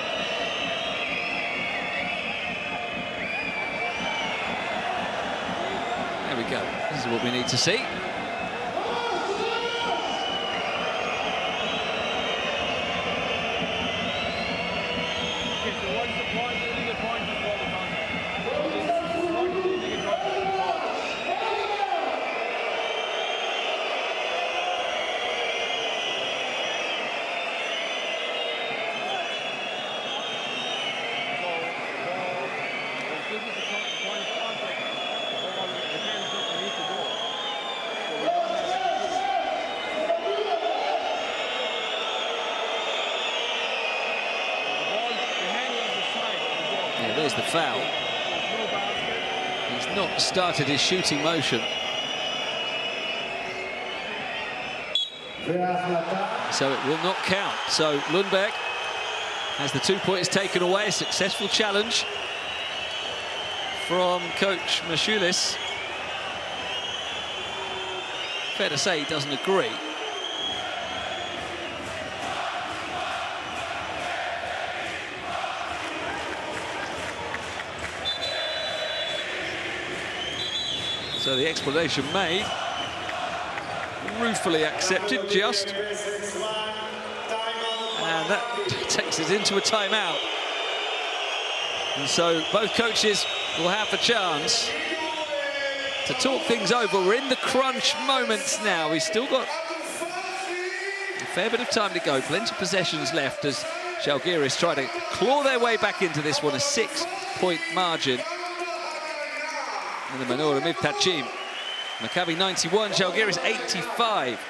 S1: There we go. This is what we need to see. There's the foul. He's not started his shooting motion. So it will not count. So Lundberg has the 2 points taken away. A successful challenge from coach Mashulis. Fair to say he doesn't agree. So the explanation made, ruefully accepted, just. And that takes us into a timeout. And so both coaches will have the chance to talk things over. We're in the crunch moments now. We've still got a fair bit of time to go. Plenty of possessions left as Z'algiris try to claw their way back into this one. A 6-point margin. And the Manor Mivtachim. Maccabi 91, Z'algiris 85.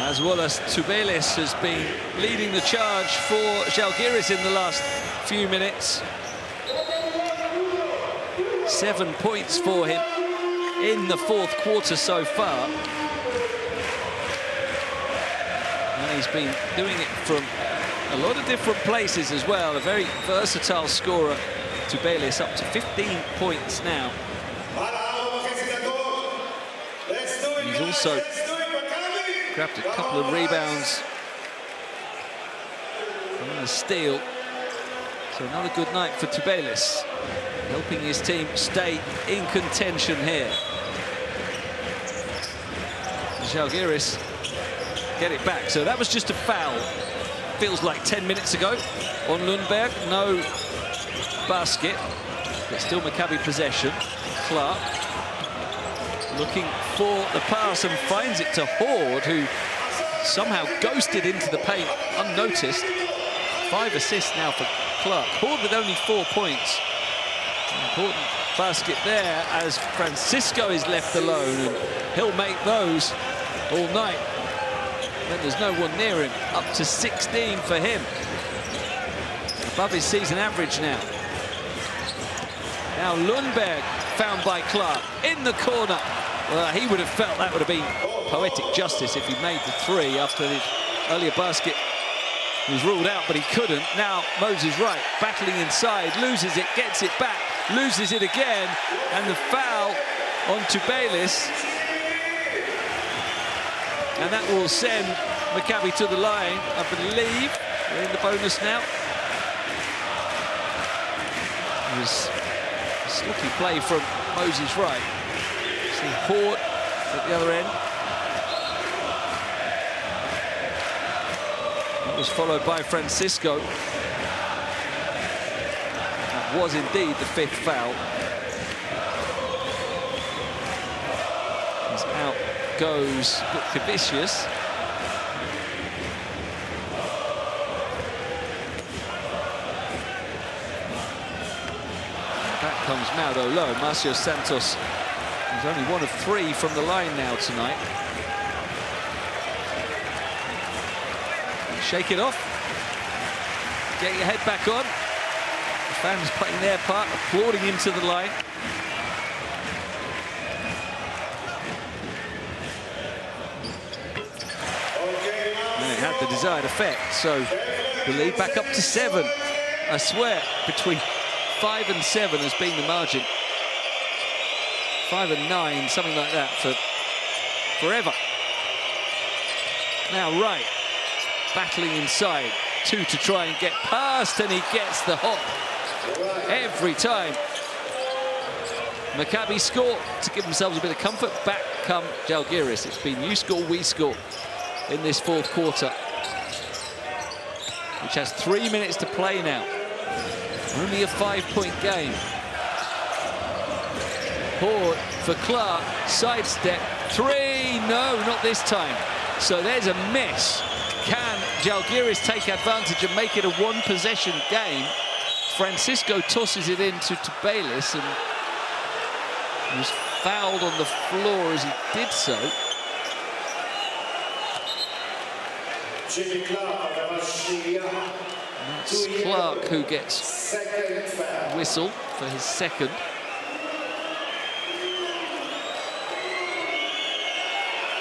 S1: As well as Tubelis has been leading the charge for Z'algiris in the last few minutes. 7 points for him in the fourth quarter so far. And he's been doing it from a lot of different places as well. A very versatile scorer, Tubelis, up to 15 points now. He's also grabbed a couple of rebounds and a steal. So another good night for Tubelis, helping his team stay in contention here. Z'algiris get it back. So that was just a foul. Feels like 10 minutes ago on Lundberg. No basket, but still Maccabi possession. Clark looking for the pass and finds it to Horde, who somehow ghosted into the paint unnoticed. 5 assists now for Clark. Horde with only 4 points. An important basket there as Francisco is left alone, and he'll make those all night. Then there's no one near him. Up to 16 for him. Above his season average now. Now Lundberg found by Clark in the corner. Well, he would have felt that would have been poetic justice if he made the three after the earlier basket was ruled out, but he couldn't. Now Moses Wright battling inside, loses it, gets it back, loses it again, and the foul on Tubelis. And that will send Maccabi to the line, I believe. We're in the bonus now. It was a sloppy play from Moses Wright. See Hort at the other end. That was followed by Francisco. That was indeed the 5th foul. As out goes Butkevicius. Back comes Mauro Lowe. Marcio Santos is only 1 of 3 from the line now tonight. Shake it off. Get your head back on. The fans playing their part, applauding him to the line. And it had the desired effect, so the lead back up to 7. I swear, between 5 and 7 has been the margin. 5 and 9, something like that, for forever. Now Wright battling inside, 2 to try and get past, and he gets the hop every time. Maccabi score to give themselves a bit of comfort. Back come Z'algiris. It's been you score, we score in this fourth quarter, which has 3 minutes to play now. Only a 5-point game. Horde for Clark, sidestep, 3, no, not this time. So there's a miss. Can Z'algiris take advantage and make it a 1-possession game? Francisco tosses it into Tubelis and was fouled on the floor as he did so. That's Clark who gets whistle for his second.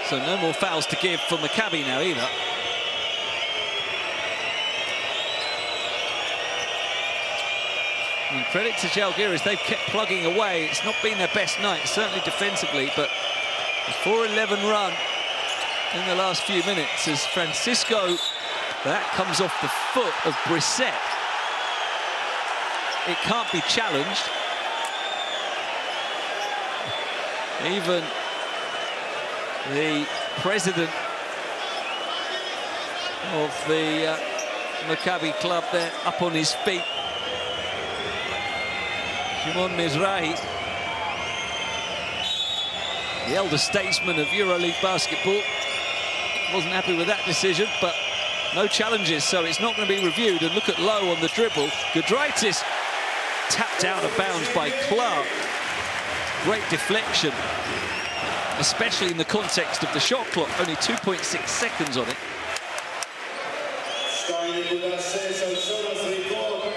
S1: So no more fouls to give for Maccabi now either. And credit to Z'Algiris, they've kept plugging away. It's not been their best night, certainly defensively, but a 4-11 run in the last few minutes as Francisco, that comes off the foot of Brissett. It can't be challenged. Even the president of the Maccabi club there up on his feet. Shimon Mizrahi, the elder statesman of EuroLeague basketball, wasn't happy with that decision, but no challenges, so it's not going to be reviewed. And look at Lowe on the dribble. Giedraitis tapped out of bounds by Clark. Great deflection, especially in the context of the shot clock. Only 2.6 seconds on it.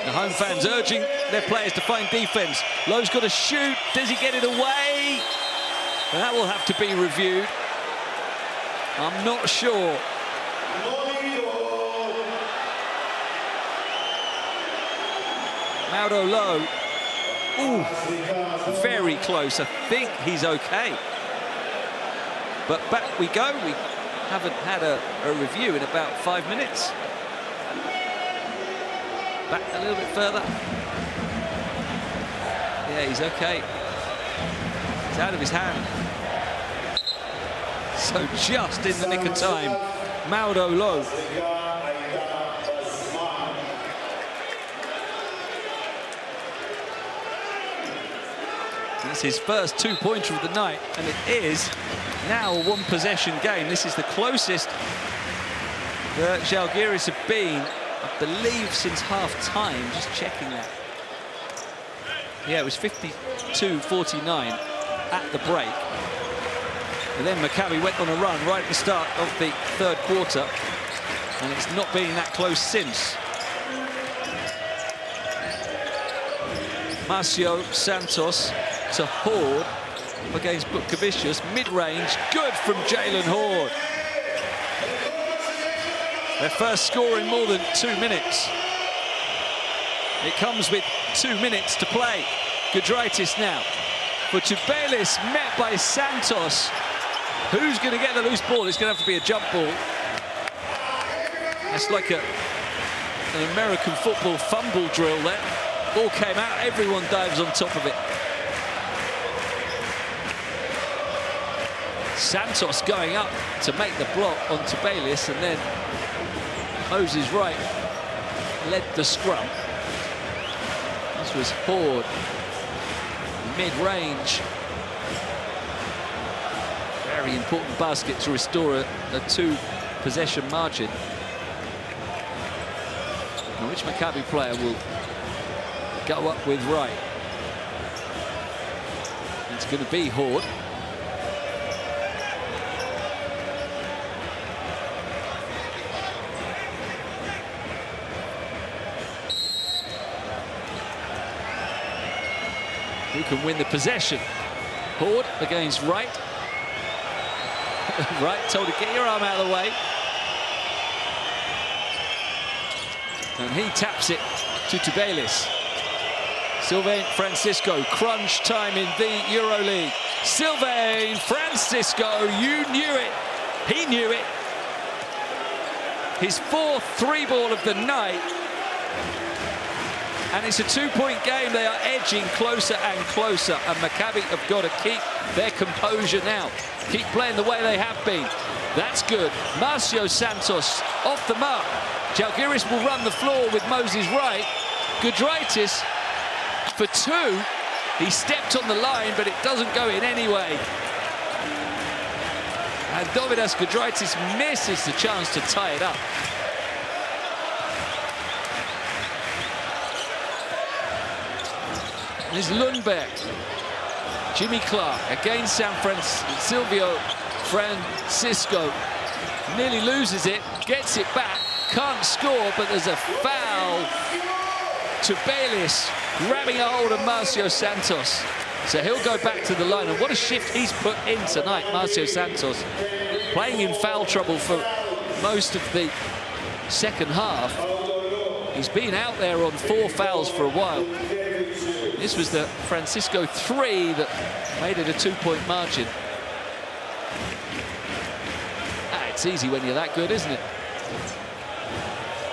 S1: The home fans urging their players to find defense. Lowe's got to shoot. Does he get it away? That will have to be reviewed. I'm not sure. Mauro Lowe. Ooh, very close. I think he's okay. But back we go. We haven't had a review in about 5 minutes. Back a little bit further. Yeah, he's okay. It's out of his hand. So just in the nick of time, Mauro Lowe. It's his first two-pointer of the night, and it is now a one-possession game. This is the closest that Z'Algiris have been, I believe, since half-time. Just checking that. Yeah, it was 52-49 at the break. And then Maccabi went on a run right at the start of the third quarter, and it's not been that close since. Marcio Santos to Horde against Butkavicius, mid-range, good from Jalen Horde. Their first score in more than 2 minutes. It comes with 2 minutes to play. Giedraitis now for Tubelis, met by Santos. Who's going to get the loose ball? It's going to have to be a jump ball. That's like an American football fumble drill there. Ball came out, everyone dives on top of it. Santos going up to make the block on Tubelis, and then Moses Wright led the scrum. This was Horde, mid-range. Very important basket to restore a two-possession margin. Now, which Maccabi player will go up with Wright? It's going to be Horde. Who can win the possession? Horde against Wright. Wright told to get your arm out of the way. And he taps it to Tubelis. Sylvain Francisco, crunch time in the EuroLeague. Sylvain Francisco, you knew it. He knew it. His fourth three-ball of the night. And it's a two-point game. They are edging closer and closer. And Maccabi have got to keep their composure now. Keep playing the way they have been. That's good. Marcio Santos off the mark. Z'Algiris will run the floor with Moses Wright. Giedraitis for two. He stepped on the line, but it doesn't go in anyway. And Dovydas Giedraitis misses the chance to tie it up. This is Lundberg. Jimmy Clark against Silvio Francisco. Nearly loses it, gets it back, can't score, but there's a foul foul. Tubelis grabbing a hold of Marcio Santos. So he'll go back to the line. And what a shift he's put in tonight, Marcio Santos. Playing in foul trouble for most of the second half. He's been out there on 4 fouls for a while. This was the Francisco 3 that made it a 2-point margin. It's easy when you're that good, isn't it?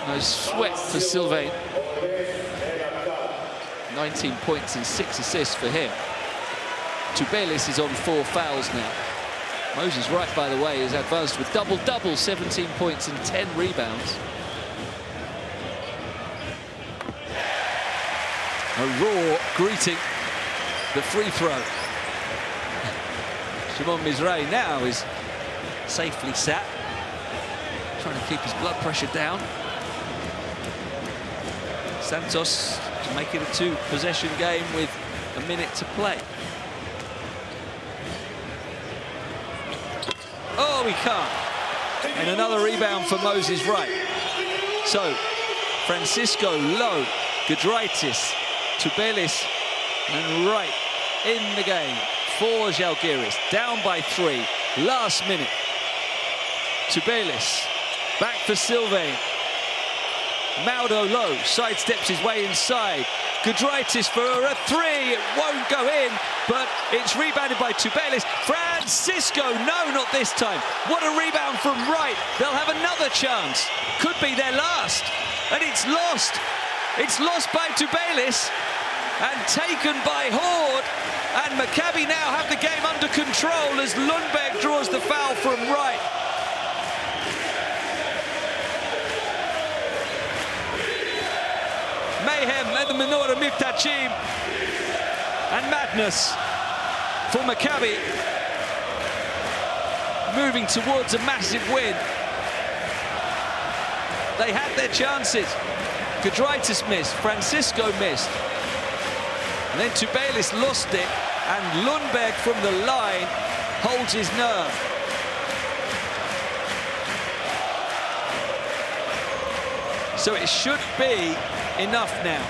S1: No sweat for Sylvain. 19 points and 6 assists for him. Tubelis is on 4 fouls now. Moses Wright, by the way, is advanced with double-double, 17 points and 10 rebounds. A roar greeting the free throw. Shimon Mizrahi now is safely sat, trying to keep his blood pressure down. Santos to make it a 2-possession game with a minute to play. Oh, he can't. And another rebound for Moses Wright. So, Francisco low, Giedraitis, Tubelis, and Wright in the game for Zžalgiris. Down by 3, last minute. Tubelis, back for Sylvain. Maldo low, sidesteps his way inside. Giedraitis for a 3, it won't go in, but it's rebounded by Tubelis. Francisco, no, not this time. What a rebound from Wright. They'll have another chance. Could be their last, and it's lost. It's lost by Tubelis and taken by Horde, and Maccabi now have the game under control as Lundberg draws the foul from Wright. Mayhem at the Menorah Miftachim, and madness for Maccabi, moving towards a massive win. They had their chances. Giedraitis missed, Francisco missed, and then Tubelis lost it, and Lundberg from the line holds his nerve. So it should be enough now.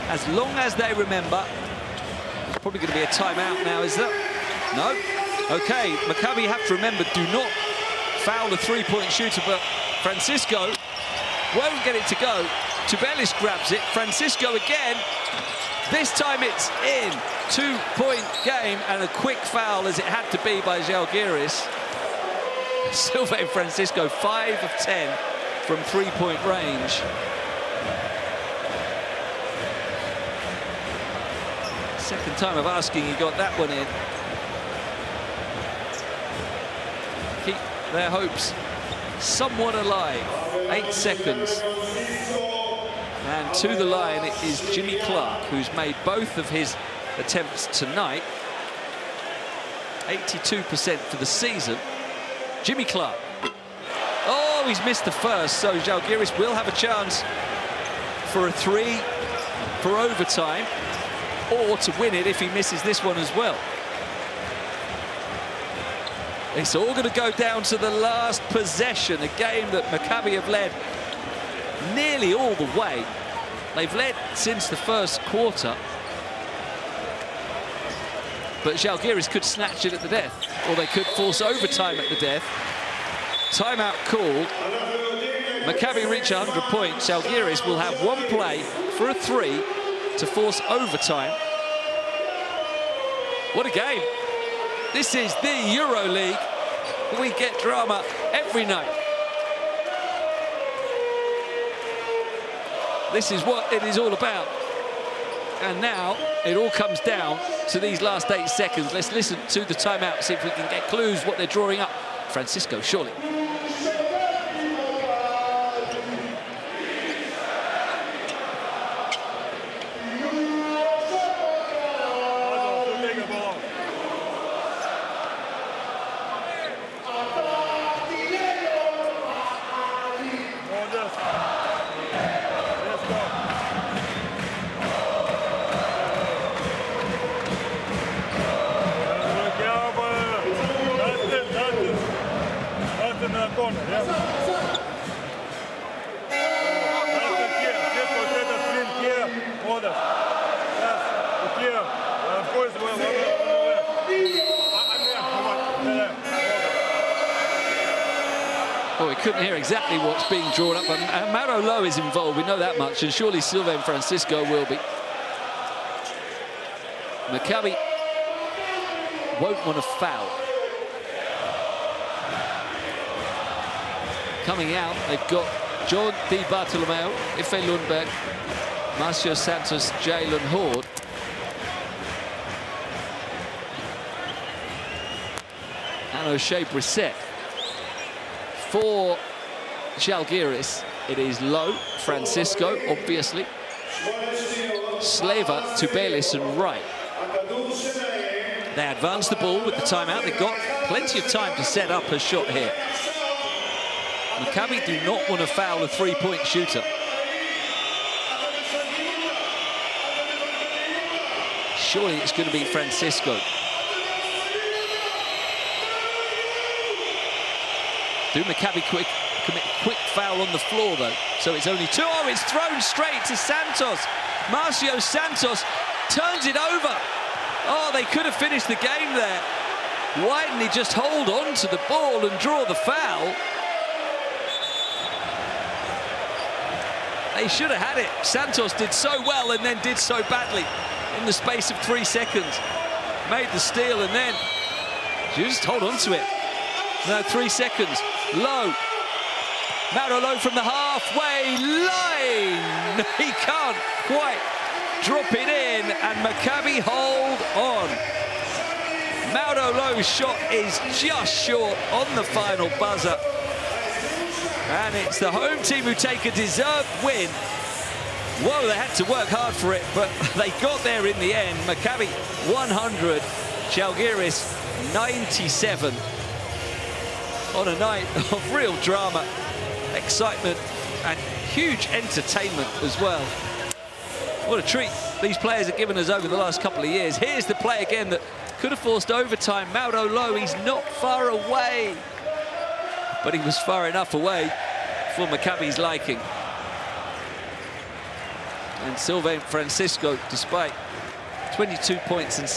S1: As long as they remember, there's probably going to be a timeout now, is there? No? Okay, Maccabi have to remember, do not foul a 3-point shooter, but Francisco won't get it to go. Tubelis grabs it, Francisco again. This time it's in. 2-point game and a quick foul as it had to be by Zžalgiris. Sylvain Francisco, 5 of 10 from 3-point range. Second time of asking, he got that one in. Keep their hopes somewhat alive. 8 seconds. And to the line it is Jimmy Clark, who's made both of his attempts tonight. 82% for the season. Jimmy Clark. Oh, he's missed the first, so Zžalgiris will have a chance for a 3 for overtime, or to win it if he misses this one as well. It's all going to go down to the last possession, a game that Maccabi have led nearly all the way. They've led since the first quarter. But Zžalgiris could snatch it at the death, or they could force overtime at the death. Timeout called. Maccabi reach 100 points. Zžalgiris will have one play for a 3 to force overtime. What a game. This is the EuroLeague. We get drama every night. This is what it is all about. And now it all comes down to these last 8 seconds. Let's listen to the timeout, see if we can get clues what they're drawing up. Francisco, surely. couldn't hear exactly what's being drawn up, but Mauro Lowe is involved, we know that much, and surely Sylvain Francisco will be. Maccabi won't want to foul. Coming out, they've got John Di Bartolomeo, Ife Lundberg, Marcio Santos, Jalen Horde. And O'Shea Brissett. For Z'Algiris, it is Lowe, Francisco, obviously. Sleva, Tubelis and Wright. They advance the ball with the timeout. They've got plenty of time to set up a shot here. Maccabi do not want to foul a three-point shooter. Surely it's going to be Francisco. Do Maccabi commit a quick foul on the floor, though? So it's only 2. Oh, it's thrown straight to Santos. Marcio Santos turns it over. Oh, they could have finished the game there. Why didn't he just hold on to the ball and draw the foul? They should have had it. Santos did so well and then did so badly in the space of 3 seconds. Made the steal and then just hold on to it. No, 3 seconds. Lowe. Mauro Lowe from the halfway line. He can't quite drop it in, and Maccabi hold on. Mauro Lowe's shot is just short on the final buzzer. And it's the home team who take a deserved win. Whoa, they had to work hard for it, but they got there in the end. Maccabi 100, Z'Algiris 97. On a night of real drama, excitement, and huge entertainment as well. What a treat these players have given us over the last couple of years. Here's the play again that could have forced overtime. Mauro Lowe, he's not far away, but he was far enough away for Maccabi's liking. And Sylvain Francisco, despite 22 points and